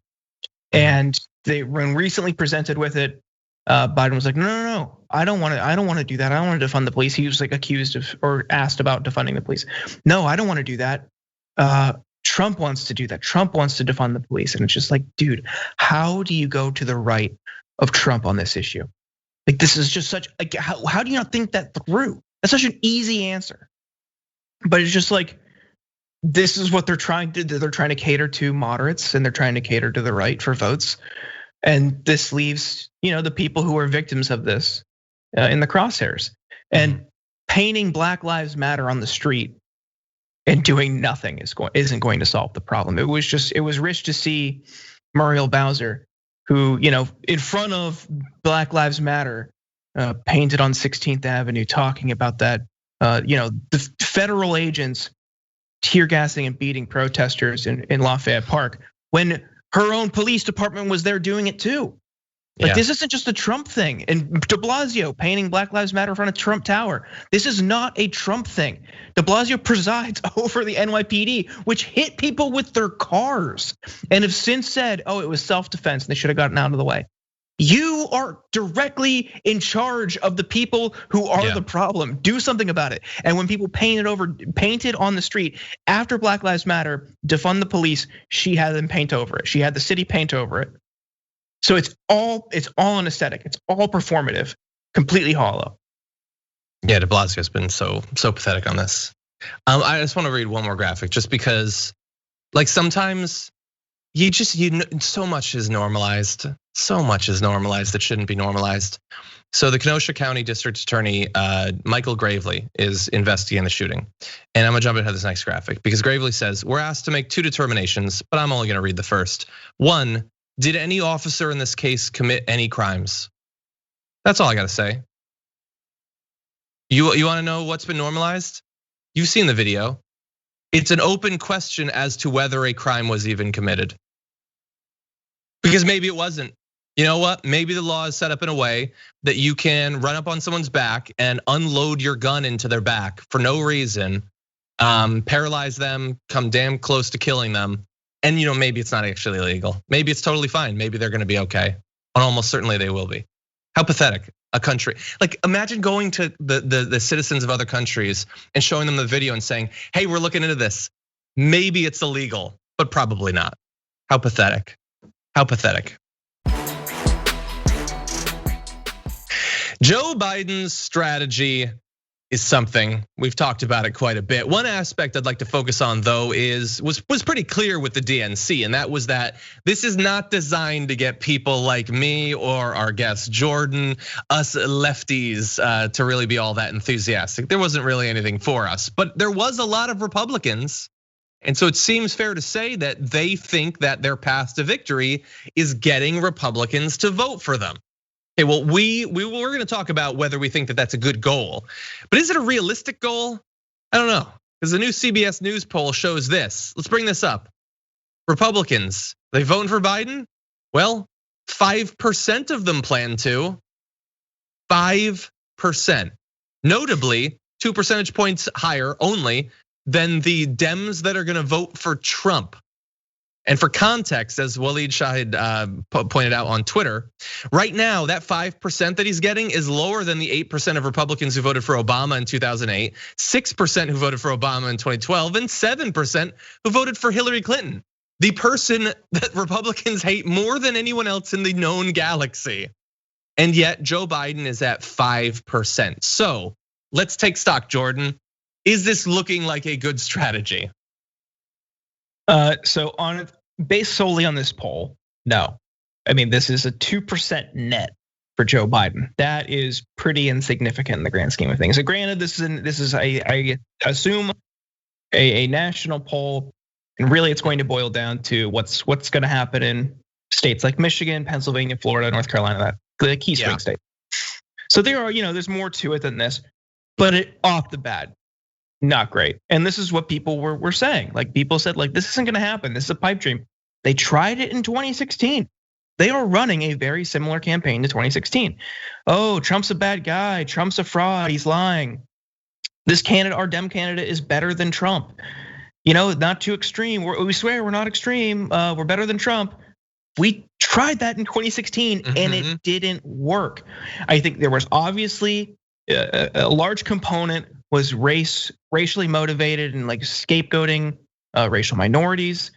And they, when recently presented with it, Biden was like, no, I don't want to do that. I don't want to defund the police. He was like accused of or asked about defunding the police. No, I don't want to do that. Trump wants to do that. Trump wants to defund the police. And it's just like, dude, how do you go to the right of Trump on this issue? Like, this is just such, like, how do you not think that through? That's such an easy answer. But it's just like, this is what they're trying to do. They're trying to cater to moderates and they're trying to cater to the right for votes. And this leaves, the people who are victims of this in the crosshairs. And painting Black Lives Matter on the street and doing nothing isn't going to solve the problem. It was rich to see Muriel Bowser, who, in front of Black Lives Matter, painted on 16th Avenue, talking about that, the federal agents tear gassing and beating protesters in Lafayette Park, when her own police department was there doing it too. Like, this isn't just a Trump thing. And de Blasio painting Black Lives Matter in front of Trump Tower. This is not a Trump thing. De Blasio presides over the NYPD, which hit people with their cars, and have since said, it was self-defense and they should have gotten out of the way. You are directly in charge of the people who are the problem. Do something about it. And when people painted on the street after Black Lives Matter, defund the police, she had them paint over it. She had the city paint over it. So it's all an aesthetic. It's all performative, completely hollow. Yeah, de Blasio's been so pathetic on this. I just want to read one more graphic, just because, like, sometimes so much is normalized. So much is normalized that shouldn't be normalized. So the Kenosha County District Attorney, Michael Gravely, is investigating the shooting. And I'm gonna jump into this next graphic because Gravely says, we're asked to make 2 determinations, but I'm only gonna read the first. 1, did any officer in this case commit any crimes? That's all I gotta say. You wanna know what's been normalized? You've seen the video. It's an open question as to whether a crime was even committed. Because maybe it wasn't. You know what? Maybe the law is set up in a way that you can run up on someone's back and unload your gun into their back for no reason, paralyze them, come damn close to killing them. And maybe it's not actually illegal. Maybe it's totally fine. Maybe they're gonna be okay. And almost certainly they will be. How pathetic. A country, like, imagine going to the citizens of other countries and showing them the video and saying, hey, we're looking into this. Maybe it's illegal, but probably not. How pathetic. How pathetic. Joe Biden's strategy is something we've talked about it quite a bit. One aspect I'd like to focus on, though, was pretty clear with the DNC, and that was that this is not designed to get people like me or our guest Jordan, us lefties, to really be all that enthusiastic. There wasn't really anything for us, but there was a lot of Republicans, and so it seems fair to say that they think that their path to victory is getting Republicans to vote for them. Okay, well, we're going to talk about whether we think that that's a good goal, but is it a realistic goal? I don't know, because the new CBS News poll shows this. Let's bring this up. Republicans, they voting for Biden? Well, 5% of them plan to. 5%. Notably, 2 percentage points higher only than the Dems that are going to vote for Trump. And for context, as Waleed Shahid pointed out on Twitter, right now that 5% that he's getting is lower than the 8% of Republicans who voted for Obama in 2008, 6% who voted for Obama in 2012, and 7% who voted for Hillary Clinton, the person that Republicans hate more than anyone else in the known galaxy. And yet Joe Biden is at 5%. So let's take stock, Jordan. Is this looking like a good strategy? So based solely on this poll, no. I mean, this is a 2% net for Joe Biden. That is pretty insignificant in the grand scheme of things. So granted, this is I assume a national poll, and really it's going to boil down to what's going to happen in states like Michigan, Pennsylvania, Florida, North Carolina, the key swing states. So there's more to it than this, but off the bat, not great. And this is what people were saying. Like people said, like, this isn't gonna happen. This is a pipe dream. They tried it in 2016. They are running a very similar campaign to 2016. Oh, Trump's a bad guy. Trump's a fraud. He's lying. This candidate, our Dem candidate, is better than Trump. Not too extreme. We swear we're not extreme. We're better than Trump. We tried that in 2016 and it didn't work. I think there was obviously a large component was racially motivated and like scapegoating racial minorities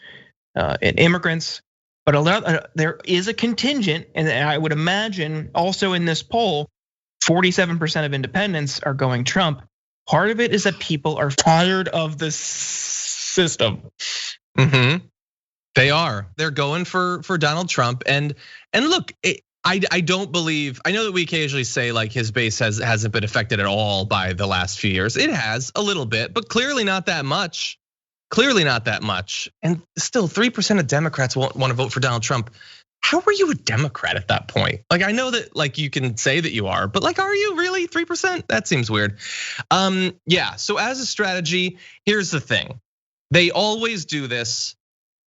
and immigrants. But there is a contingent, and I would imagine also in this poll, 47% of independents are going Trump. Part of it is that people are tired of this system. They are. They're going for Donald Trump, and look. I don't believe, I know that we occasionally say like his base hasn't been affected at all by the last few years. It has a little bit, but clearly not that much. Clearly not that much. And still 3% of Democrats want to vote for Donald Trump. How are you a Democrat at that point? Like, I know that like you can say that you are, but like, are you really 3%? That seems weird. Yeah, so as a strategy, here's the thing. They always do this.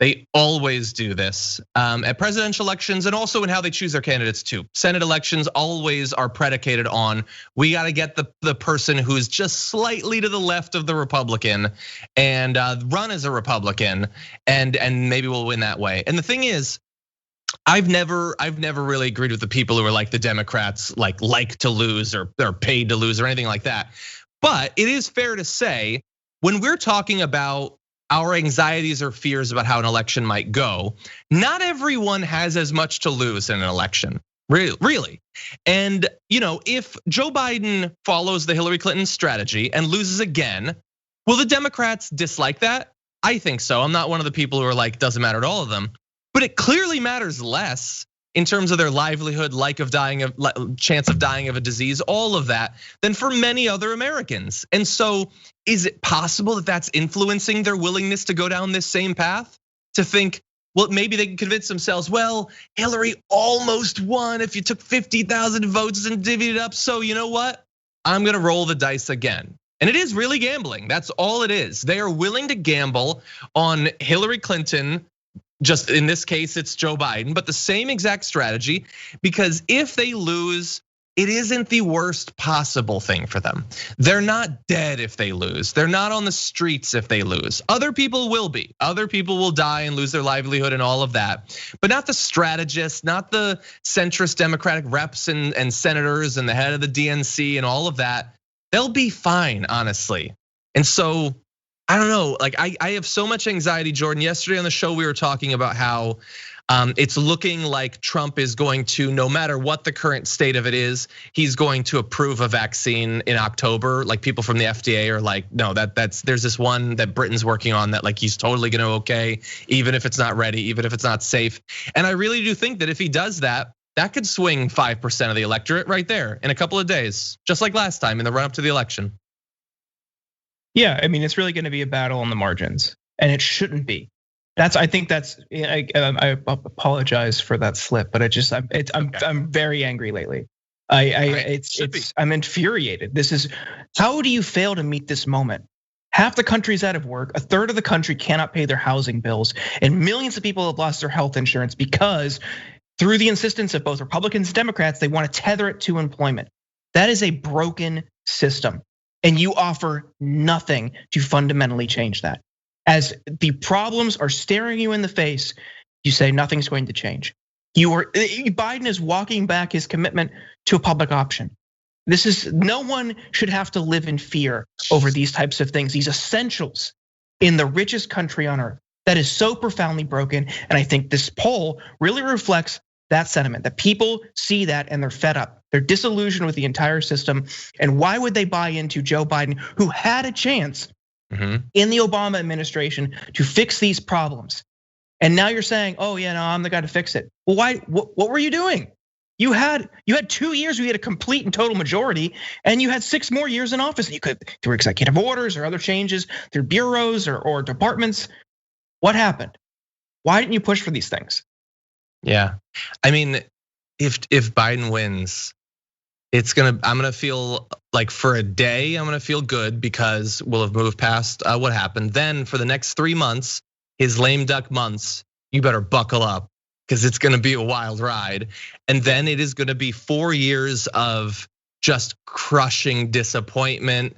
They always do this at presidential elections and also in how they choose their candidates too. Senate elections always are predicated on, we got to get the person who's just slightly to the left of the Republican and run as a Republican and maybe we'll win that way. And the thing is, I've never really agreed with the people who are like the Democrats like to lose or they're paid to lose or anything like that. But it is fair to say when we're talking about our anxieties or fears about how an election might go, not everyone has as much to lose in an election, really. And if Joe Biden follows the Hillary Clinton strategy and loses again, will the Democrats dislike that? I think so. I'm not one of the people who are like, doesn't matter to all of them, but it clearly matters less in terms of their livelihood, chance of dying of a disease, all of that, than for many other Americans. And so is it possible that that's influencing their willingness to go down this same path? To think, well, maybe they can convince themselves, well, Hillary almost won if you took 50,000 votes and divvied it up. So you know what? I'm gonna roll the dice again. And it is really gambling, that's all it is. They are willing to gamble on Hillary Clinton. Just in this case, it's Joe Biden, but the same exact strategy, because if they lose, it isn't the worst possible thing for them. They're not dead if they lose. They're not on the streets if they lose. Other people will be. Other people will die and lose their livelihood and all of that, but not the strategists, not the centrist Democratic reps and senators and the head of the DNC and all of that. They'll be fine, honestly. And so, I don't know, like I have so much anxiety, Jordan. Yesterday on the show, we were talking about how It's looking like Trump is going to, no matter what the current state of it is, he's going to approve a vaccine in October. Like people from the FDA are like, no, there's this one that Britain's working on that like he's totally gonna okay, even if it's not ready, even if it's not safe. And I really do think that if he does that, that could swing 5% of the electorate right there in a couple of days, just like last time in the run up to the election. Yeah, I mean, it's really gonna be a battle on the margins, and it shouldn't be. I think that's. I apologize for that slip, but I'm very angry lately. I'm infuriated. This is, how do you fail to meet this moment? Half the country's out of work, a third of the country cannot pay their housing bills, and millions of people have lost their health insurance because through the insistence of both Republicans and Democrats, they want to tether it to employment. That is a broken system. And you offer nothing to fundamentally change that. As the problems are staring you in the face, you say nothing's going to change. Biden is walking back his commitment to a public option. No one should have to live in fear over these types of things, these essentials in the richest country on earth. That is so profoundly broken. And I think this poll really reflects that sentiment, that people see that and they're fed up. They're disillusioned with the entire system. And why would they buy into Joe Biden, who had a chance in the Obama administration to fix these problems? And now you're saying, oh yeah, no, I'm the guy to fix it. Well, why? What were you doing? You had 2 years where you had a complete and total majority, and you had 6 more years in office. You could, through executive orders or other changes, through bureaus or departments. What happened? Why didn't you push for these things? Yeah, I mean, if Biden wins, I'm gonna feel like for a day, I'm gonna feel good because we'll have moved past what happened. Then for the next 3 months, his lame duck months, you better buckle up because it's gonna be a wild ride. And then it is gonna be 4 years of just crushing disappointment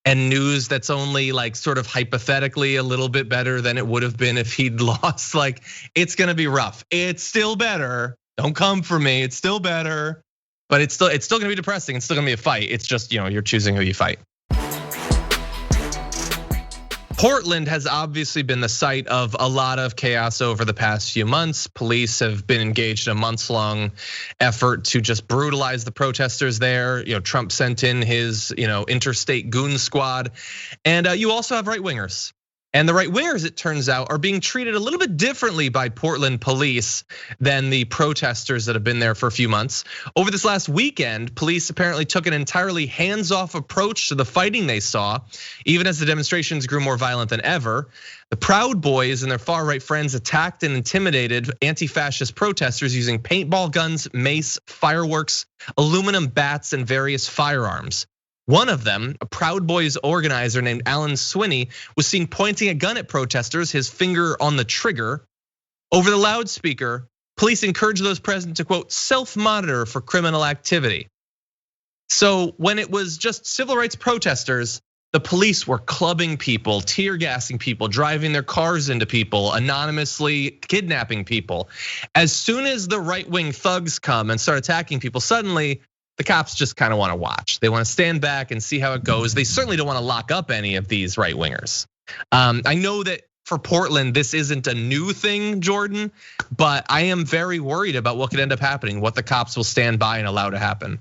and news that's only like sort of hypothetically a little bit better than it would have been if he'd lost. Like, it's gonna be rough. It's still better. Don't come for me. It's still better, but it's still gonna be depressing. It's still gonna be a fight. It's just, you're choosing who you fight. Portland has obviously been the site of a lot of chaos over the past few months. Police have been engaged in a months-long effort to just brutalize the protesters there. Trump sent in his, interstate goon squad. And you also have right-wingers. And the right-wingers, it turns out, are being treated a little bit differently by Portland police than the protesters that have been there for a few months. Over this last weekend, police apparently took an entirely hands-off approach to the fighting they saw, even as the demonstrations grew more violent than ever. The Proud Boys and their far-right friends attacked and intimidated anti-fascist protesters using paintball guns, mace, fireworks, aluminum bats, and various firearms. One of them, a Proud Boys organizer named Alan Swinney, was seen pointing a gun at protesters, his finger on the trigger. Over the loudspeaker, police encouraged those present to, quote, self-monitor for criminal activity. So when it was just civil rights protesters, the police were clubbing people, tear gassing people, driving their cars into people, anonymously kidnapping people. As soon as the right-wing thugs come and start attacking people, suddenly the cops just kind of want to watch. They want to stand back and see how it goes. They certainly don't want to lock up any of these right wingers. I know that for Portland, this isn't a new thing, Jordan, but I am very worried about what could end up happening, what the cops will stand by and allow to happen.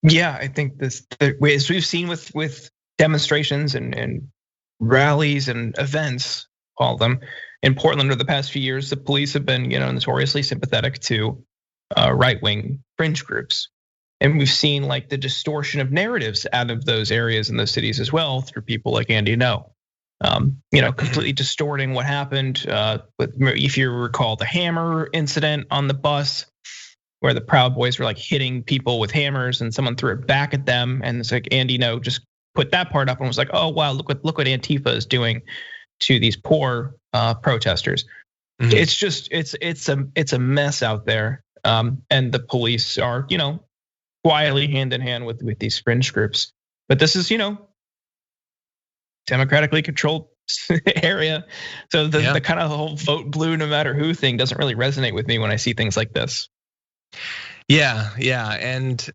Yeah, I think this, as we've seen with demonstrations and rallies and events, all of them in Portland over the past few years, the police have been, notoriously sympathetic to right-wing fringe groups. And we've seen like the distortion of narratives out of those areas in those cities as well through people like Andy No. Completely distorting what happened. If you recall the hammer incident on the bus, where the Proud Boys were like hitting people with hammers and someone threw it back at them. And it's like Andy No just put that part up and was like, oh wow, look what Antifa is doing to these poor protesters. It's just, it's a mess out there. And the police are, quietly hand in hand with these fringe groups. But this is, democratically controlled area. So the kind of whole vote blue no matter who thing doesn't really resonate with me when I see things like this. Yeah, and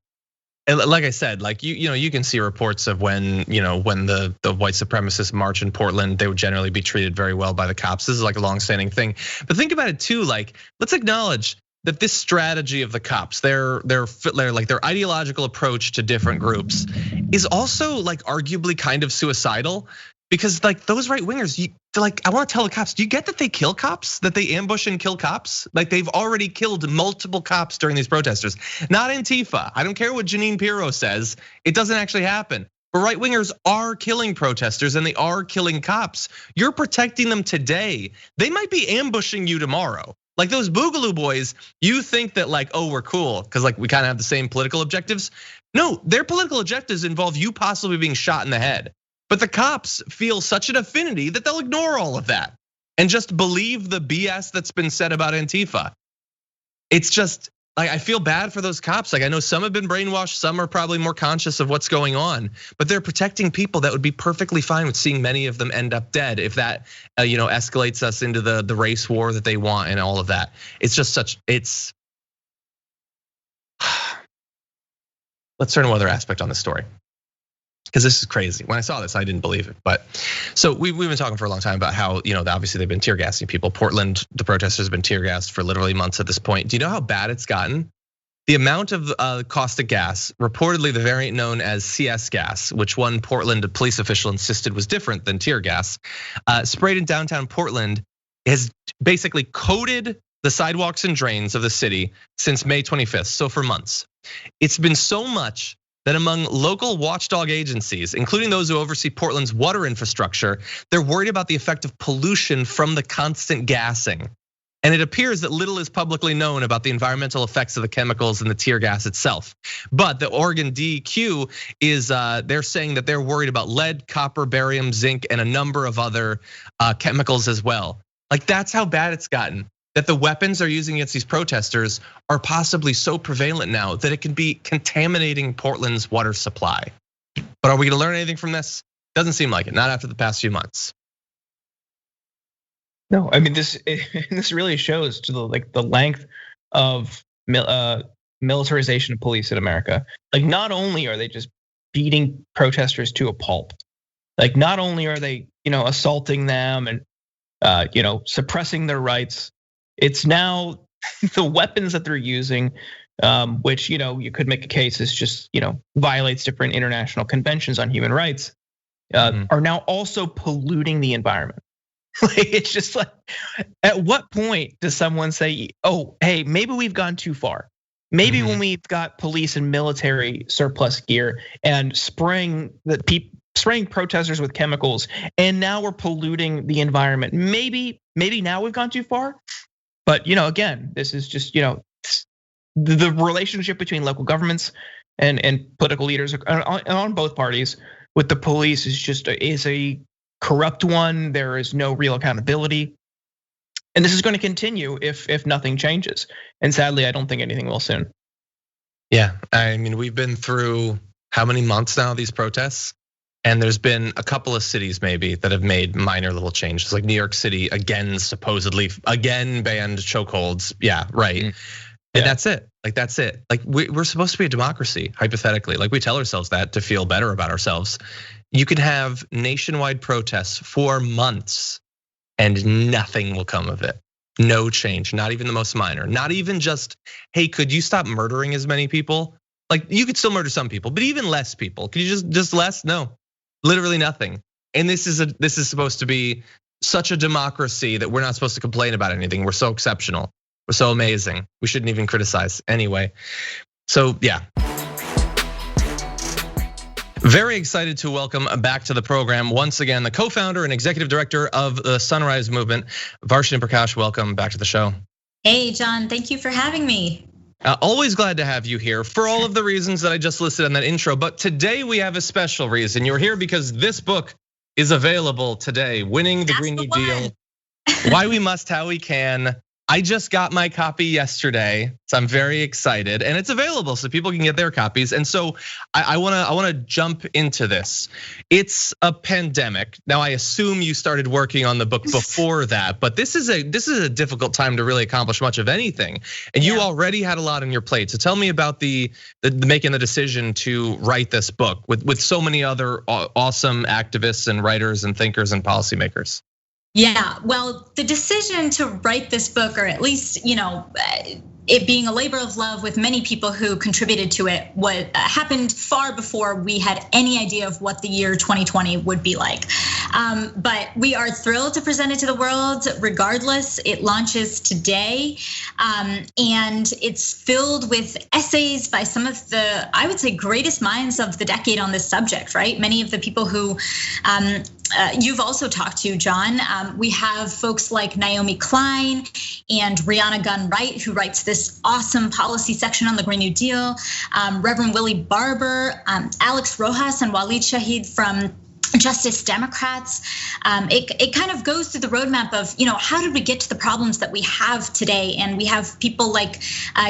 like I said, like you can see reports of when the white supremacists march in Portland, they would generally be treated very well by the cops. This is like a long-standing thing. But think about it too, like let's acknowledge that this strategy of the cops, their ideological approach to different groups is also like arguably kind of suicidal. Because like those right wingers, I want to tell the cops, do you get that they kill cops? That they ambush and kill cops? Like they've already killed multiple cops during these protesters. Not Antifa. I don't care what Jeanine Pirro says. It doesn't actually happen. But right wingers are killing protesters and they are killing cops. You're protecting them today. They might be ambushing you tomorrow. Like those Boogaloo boys, you think that like, oh, we're cool because like we kind of have the same political objectives. No, their political objectives involve you possibly being shot in the head. But the cops feel such an affinity that they'll ignore all of that and just believe the BS that's been said about Antifa. It's just like, I feel bad for those cops. Like I know some have been brainwashed, some are probably more conscious of what's going on, but they're protecting people that would be perfectly fine with seeing many of them end up dead if that escalates us into the race war that they want and all of that. It's just let's turn to another aspect on this story. Because this is crazy. When I saw this, I didn't believe it. But so we've been talking for a long time about how obviously they've been tear gassing people. Portland, the protesters have been tear gassed for literally months at this point. Do you know how bad it's gotten? The amount of caustic gas, reportedly the variant known as CS gas, which one Portland police official insisted was different than tear gas, sprayed in downtown Portland, has basically coated the sidewalks and drains of the city since May 25th. So for months, it's been so much that among local watchdog agencies, including those who oversee Portland's water infrastructure, they're worried about the effect of pollution from the constant gassing. And it appears that little is publicly known about the environmental effects of the chemicals in the tear gas itself. But the Oregon DEQ is, they're saying that they're worried about lead, copper, barium, zinc, and a number of other chemicals as well. Like that's how bad it's gotten. That the weapons they're using against these protesters are possibly so prevalent now that it can be contaminating Portland's water supply. But are we gonna learn anything from this? Doesn't seem like it, not after the past few months. No, I mean this really shows to the length of militarization of police in America. Like not only are they just beating protesters to a pulp, like not only are they assaulting them and suppressing their rights. It's now the weapons that they're using, which you could make a case is just violates different international conventions on human rights, are now also polluting the environment. It's just like, at what point does someone say, "Oh, hey, maybe we've gone too far"? Maybe when we've got police and military surplus gear and spraying protesters with chemicals, and now we're polluting the environment. Maybe now we've gone too far. But again, this is just the relationship between local governments and political leaders on both parties with the police is a corrupt one. There is no real accountability, and this is going to continue if nothing changes. And sadly, I don't think anything will soon. Yeah, I mean, we've been through how many months now of these protests? And there's been a couple of cities maybe that have made minor little changes, like New York City again supposedly banned chokeholds. Yeah, right. And that's it. Like that's it. Like we're supposed to be a democracy, hypothetically. Like we tell ourselves that to feel better about ourselves. You can have nationwide protests for months and nothing will come of it. No change, not even the most minor. Not even just, hey, could you stop murdering as many people? Like you could still murder some people, but even less people. Could you just less? No. Literally nothing. And this is supposed to be such a democracy that we're not supposed to complain about anything. We're so exceptional. We're so amazing. We shouldn't even criticize anyway. So yeah. Very excited to welcome back to the program once again the co-founder and executive director of the Sunrise Movement, Varshini Prakash. Welcome back to the show. Hey, John. Thank you for having me. Always glad to have you here for all of the reasons that I just listed in that intro. But today we have a special reason. You're here because this book is available today, Winning the Green New Deal, Why We Must, How We Can. I just got my copy yesterday, so I'm very excited, and it's available so people can get their copies. And so I wanna jump into this. It's a pandemic. Now I assume you started working on the book before that, but this is a difficult time to really accomplish much of anything. And you already had a lot on your plate. So tell me about the making the decision to write this book with so many other awesome activists and writers and thinkers and policymakers. Yeah, well, the decision to write this book, or at least, it being a labor of love with many people who contributed to it, happened far before we had any idea of what the year 2020 would be like. But we are thrilled to present it to the world regardless. It launches today, and it's filled with essays by some of the, I would say, greatest minds of the decade on this subject, right? Many of the people who you've also talked to, John. We have folks like Naomi Klein and Rihanna Gunn-Wright, who writes this awesome policy section on the Green New Deal. Reverend Willie Barber, Alex Rojas, and Waleed Shahid from Justice Democrats. It kind of goes through the roadmap of, how did we get to the problems that we have today? And we have people like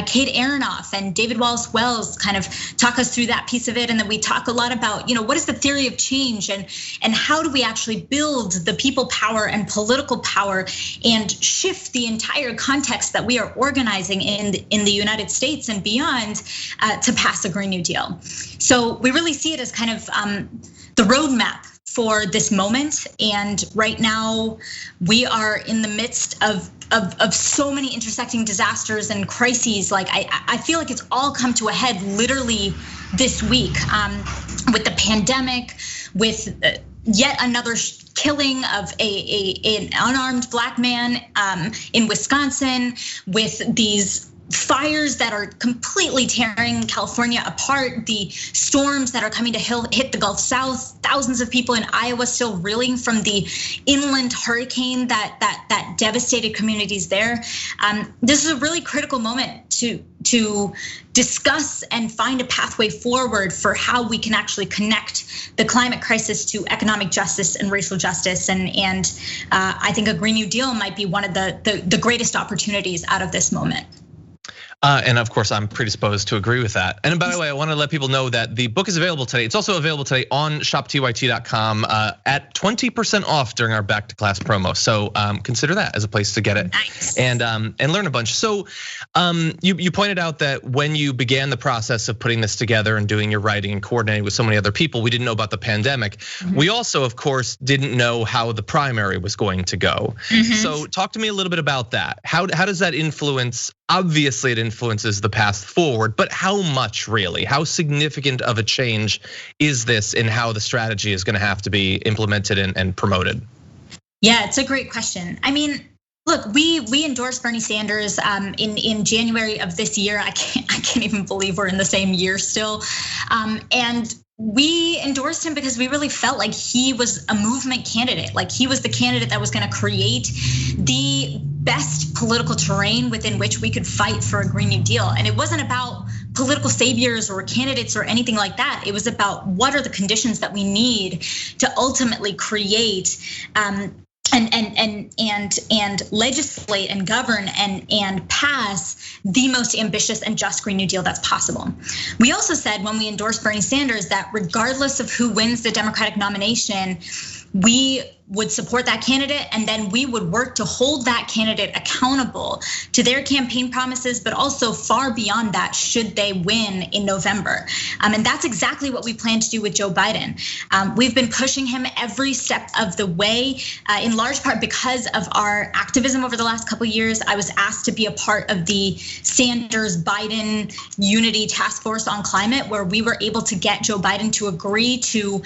Kate Aronoff and David Wallace Wells kind of talk us through that piece of it. And then we talk a lot about, what is the theory of change and how do we actually build the people power and political power and shift the entire context that we are organizing in the United States and beyond to pass a Green New Deal. So we really see it as kind of the roadmap for this moment. And right now we are in the midst of so many intersecting disasters and crises. Like I feel like it's all come to a head literally this week with the pandemic, with yet another killing of an unarmed Black man in Wisconsin, with these fires that are completely tearing California apart, the storms that are coming to hit the Gulf South, thousands of people in Iowa still reeling from the inland hurricane that devastated communities there. This is a really critical moment to discuss and find a pathway forward for how we can actually connect the climate crisis to economic justice and racial justice. And I think a Green New Deal might be one of the greatest opportunities out of this moment. And of course, I'm predisposed to agree with that. And by the way, I want to let people know that the book is available today. It's also available today on shoptyt.com at 20% off during our back to class promo. So consider that as a place to get it. Nice. And learn a bunch. So you pointed out that when you began the process of putting this together and doing your writing and coordinating with so many other people, we didn't know about the pandemic. Mm-hmm. We also, of course, didn't know how the primary was going to go. Mm-hmm. So talk to me a little bit about that. How does that influence? Obviously, it influences the path forward, but how much really? How significant of a change is this in how the strategy is going to have to be implemented and promoted? Yeah, it's a great question. I mean, look, we endorsed Bernie Sanders in January of this year. I can't even believe we're in the same year still, and we endorsed him because we really felt like he was a movement candidate. Like he was the candidate that was going to create the best political terrain within which we could fight for a Green New Deal. And it wasn't about political saviors or candidates or anything like that. It was about what are the conditions that we need to ultimately create and legislate and govern and pass the most ambitious and just Green New Deal that's possible. We also said when we endorsed Bernie Sanders that regardless of who wins the Democratic nomination, we would support that candidate, and then we would work to hold that candidate accountable to their campaign promises, but also far beyond that should they win in November. And that's exactly what we plan to do with Joe Biden. We've been pushing him every step of the way, in large part because of our activism over the last couple of years. I was asked to be a part of the Sanders-Biden Unity Task Force on Climate, where we were able to get Joe Biden to agree to,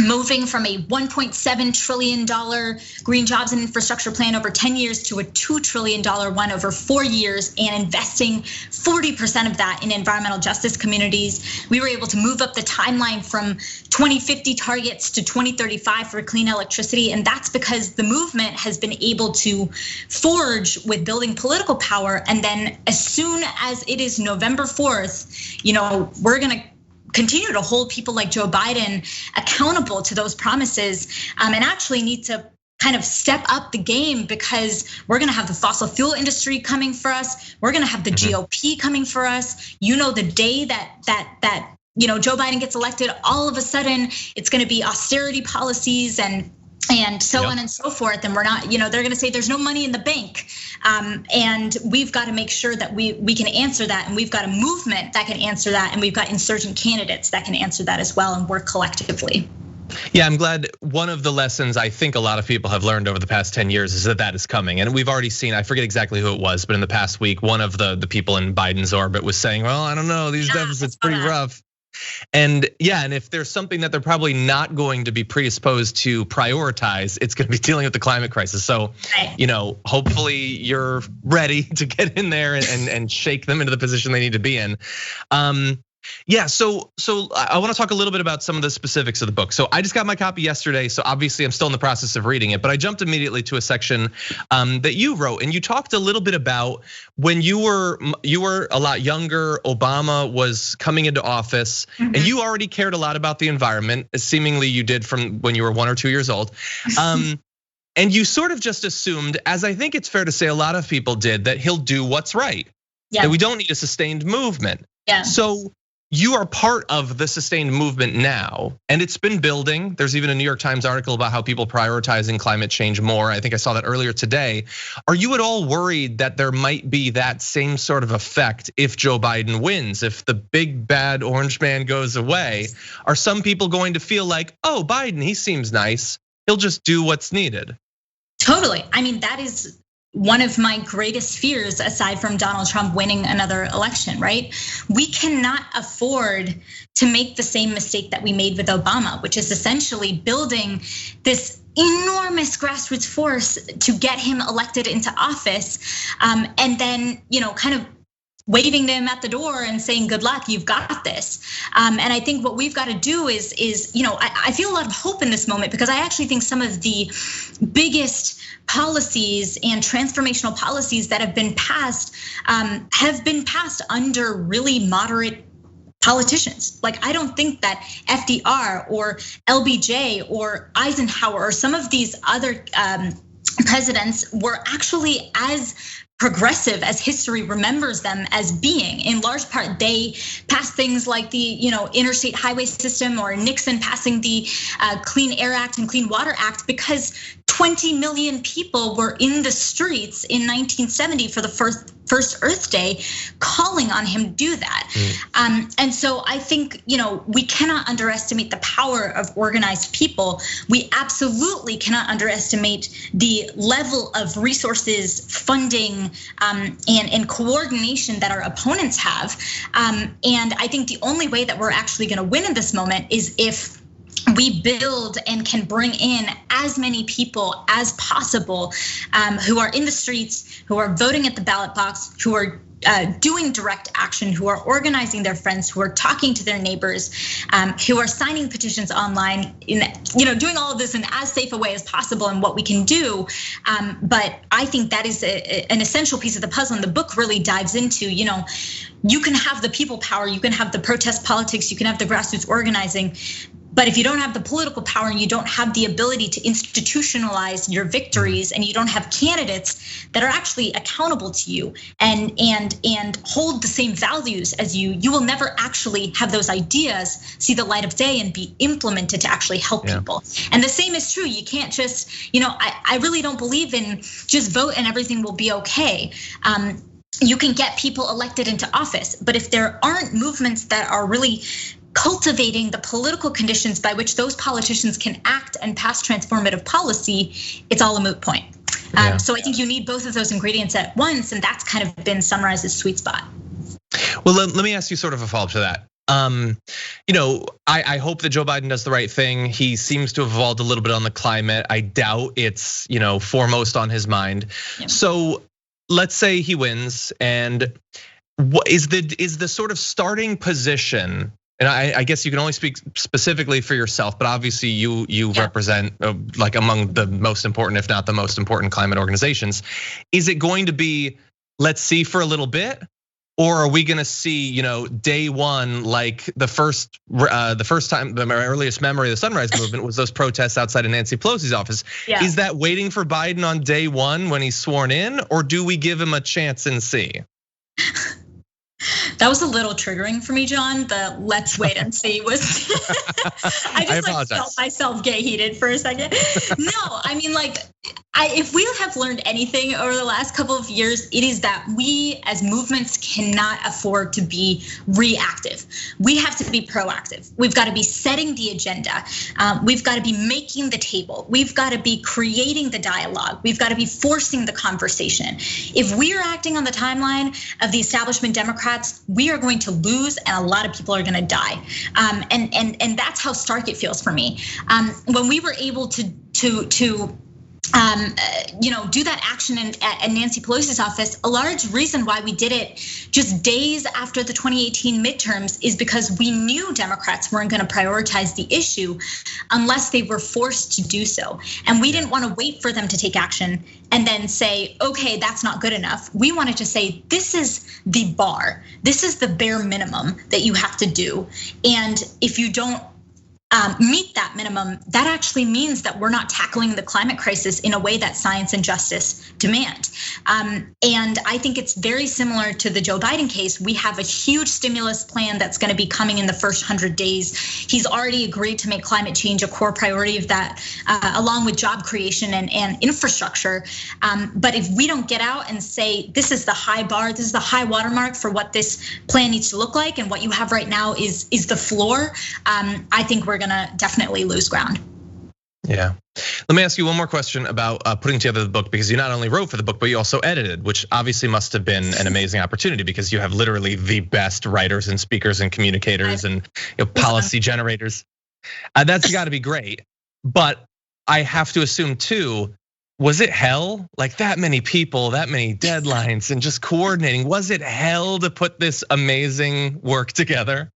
moving from a $1.7 trillion green jobs and infrastructure plan over 10 years to a $2 trillion one over 4 years and investing 40% of that in environmental justice communities. We were able to move up the timeline from 2050 targets to 2035 for clean electricity. And that's because the movement has been able to forge with building political power. And then as soon as it is November 4th, we're gonna continue to hold people like Joe Biden accountable to those promises, and actually need to kind of step up the game, because we're gonna have the fossil fuel industry coming for us. We're gonna have the GOP coming for us. The day that Joe Biden gets elected, all of a sudden it's gonna be austerity policies and so on and so forth. And we're not, they're gonna say there's no money in the bank. And we've got to make sure that we can answer that. And we've got a movement that can answer that. And we've got insurgent candidates that can answer that as well and work collectively. Yeah, I'm glad. One of the lessons I think a lot of people have learned over the past 10 years is that is coming. And we've already seen, I forget exactly who it was, but in the past week, one of the people in Biden's orbit was saying, well, I don't know, these deficits pretty rough. And if there's something that they're probably not going to be predisposed to prioritize, it's going to be dealing with the climate crisis. So, hopefully you're ready to get in there and shake them into the position they need to be in. So I want to talk a little bit about some of the specifics of the book. So I just got my copy yesterday, so obviously I'm still in the process of reading it, but I jumped immediately to a section that you wrote, and you talked a little bit about when you were a lot younger, Obama was coming into office, and you already cared a lot about the environment, seemingly you did from when you were 1 or 2 years old. And you sort of just assumed, as I think it's fair to say a lot of people did, that he'll do what's right, that we don't need a sustained movement. So you are part of the sustained movement now, and it's been building. There's even a New York Times article about how people prioritizing climate change more. I think I saw that earlier today. Are you at all worried that there might be that same sort of effect if Joe Biden wins, if the big bad orange man goes away? Are some people going to feel like, oh, Biden, he seems nice, he'll just do what's needed? Totally. I mean, that is one of my greatest fears, aside from Donald Trump winning another election, right? We cannot afford to make the same mistake that we made with Obama, which is essentially building this enormous grassroots force to get him elected into office, and then kind of waving them at the door and saying, good luck, you've got this. And I think what we've got to do is I feel a lot of hope in this moment, because I actually think some of the biggest policies and transformational policies that have been passed under really moderate politicians. Like, I don't think that FDR or LBJ or Eisenhower or some of these other presidents were actually as progressive as history remembers them as being. In large part, they passed things like the interstate highway system, or Nixon passing the Clean Air Act and Clean Water Act, because 20 million people were in the streets in 1970 for the first Earth Day, calling on him to do that. And so I think we cannot underestimate the power of organized people. We absolutely cannot underestimate the level of resources, funding, and coordination that our opponents have. And I think the only way that we're actually going to win in this moment is if we build and can bring in as many people as possible who are in the streets, who are voting at the ballot box, who are doing direct action, who are organizing their friends, who are talking to their neighbors, who are signing petitions online, doing all of this in as safe a way as possible and what we can do. But I think that is an essential piece of the puzzle, and the book really dives into, you can have the people power, you can have the protest politics, you can have the grassroots organizing, but if you don't have the political power and you don't have the ability to institutionalize your victories, and you don't have candidates that are actually accountable to you and hold the same values as you will never actually have those ideas see the light of day and be implemented to actually help people. And the same is true. You can't just, I really don't believe in just vote and everything will be okay. You can get people elected into office, but if there aren't movements that are really cultivating the political conditions by which those politicians can act and pass transformative policy, it's all a moot point. So I think you need both of those ingredients at once, and that's kind of been Sunrise's sweet spot. Well, let me ask you sort of a follow-up to that. I hope that Joe Biden does the right thing. He seems to have evolved a little bit on the climate. I doubt it's foremost on his mind. So let's say he wins, and what is the sort of starting position? And I guess you can only speak specifically for yourself, but obviously you represent like among the most important, if not the most important, climate organizations. Is it going to be, let's see for a little bit? Or are we gonna see, day one, like the first time, my earliest memory of the Sunrise Movement was those protests outside of Nancy Pelosi's office. Yeah. Is that waiting for Biden on day one when he's sworn in, or do we give him a chance and see? That was a little triggering for me, John. The let's wait and see was, I just felt myself get heated for a second. No, I mean, if we have learned anything over the last couple of years, it is that we as movements cannot afford to be reactive. We have to be proactive. We've got to be setting the agenda. We've got to be making the table. We've got to be creating the dialogue. We've got to be forcing the conversation. If we are acting on the timeline of the establishment Democrats, we are going to lose, and a lot of people are going to die. And that's how stark it feels for me. When we were able to do that action at Nancy Pelosi's office, a large reason why we did it just days after the 2018 midterms is because we knew Democrats weren't going to prioritize the issue unless they were forced to do so. And we didn't want to wait for them to take action and then say, okay, that's not good enough. We wanted to say, this is the bar. This is the bare minimum that you have to do. And if you don't meet that minimum, that actually means that we're not tackling the climate crisis in a way that science and justice demand. And I think it's very similar to the Joe Biden case. We have a huge stimulus plan that's going to be coming in the first 100 days. He's already agreed to make climate change a core priority of that, along with job creation and infrastructure. But if we don't get out and say, this is the high bar, this is the high watermark for what this plan needs to look like, and what you have right now is the floor, I think we're gonna definitely lose ground. Yeah. Let me ask you one more question about putting together the book, because you not only wrote for the book, but you also edited, which obviously must have been an amazing opportunity because you have literally the best writers and speakers and communicators and policy generators. That's got to be great. But I have to assume too, was it hell? Like that many people, that many deadlines, and just coordinating, was it hell to put this amazing work together?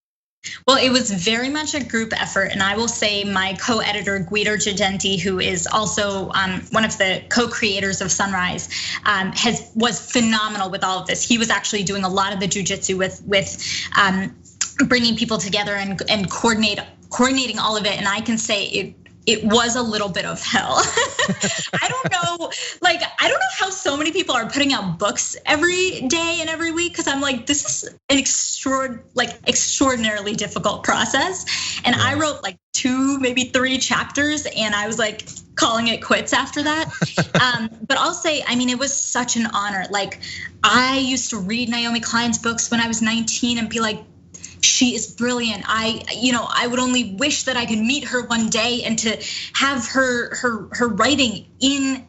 Well, it was very much a group effort, and I will say my co-editor Guido Gigenti, who is also one of the co-creators of Sunrise, was phenomenal with all of this. He was actually doing a lot of the jujitsu with bringing people together and coordinating all of it. And I can say it was a little bit of hell. I don't know how so many people are putting out books every day and every week, because I'm like, this is an extraordinarily difficult process. And I wrote 2, maybe 3 chapters, and I was like calling it quits after that. But I'll say, I mean, it was such an honor. I used to read Naomi Klein's books when I was 19 and be like, she is brilliant. I would only wish that I could meet her one day, and to have her writing in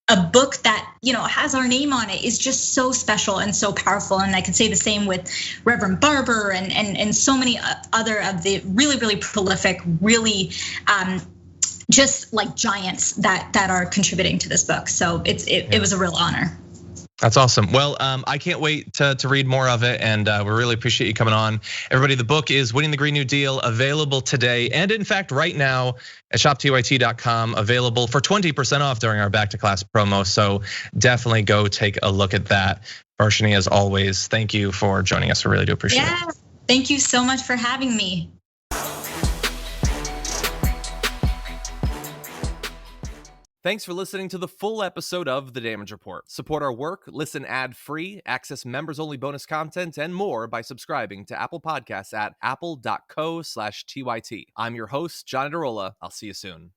a book that has our name on it is just so special and so powerful. And I can say the same with Reverend Barber and so many other of the really, really prolific, really just like giants that are contributing to this book. So it was a real honor. That's awesome. Well, I can't wait to read more of it, and we really appreciate you coming on. Everybody, the book is Winning the Green New Deal, available today, and in fact, right now at shoptyt.com, available for 20% off during our Back to Class promo. So definitely go take a look at that. Varshini, as always, thank you for joining us. We really do appreciate it. Thank you so much for having me. Thanks for listening to the full episode of The Damage Report. Support our work, listen ad-free, access members-only bonus content, and more by subscribing to Apple Podcasts at apple.co/TYT. I'm your host, John Adarola. I'll see you soon.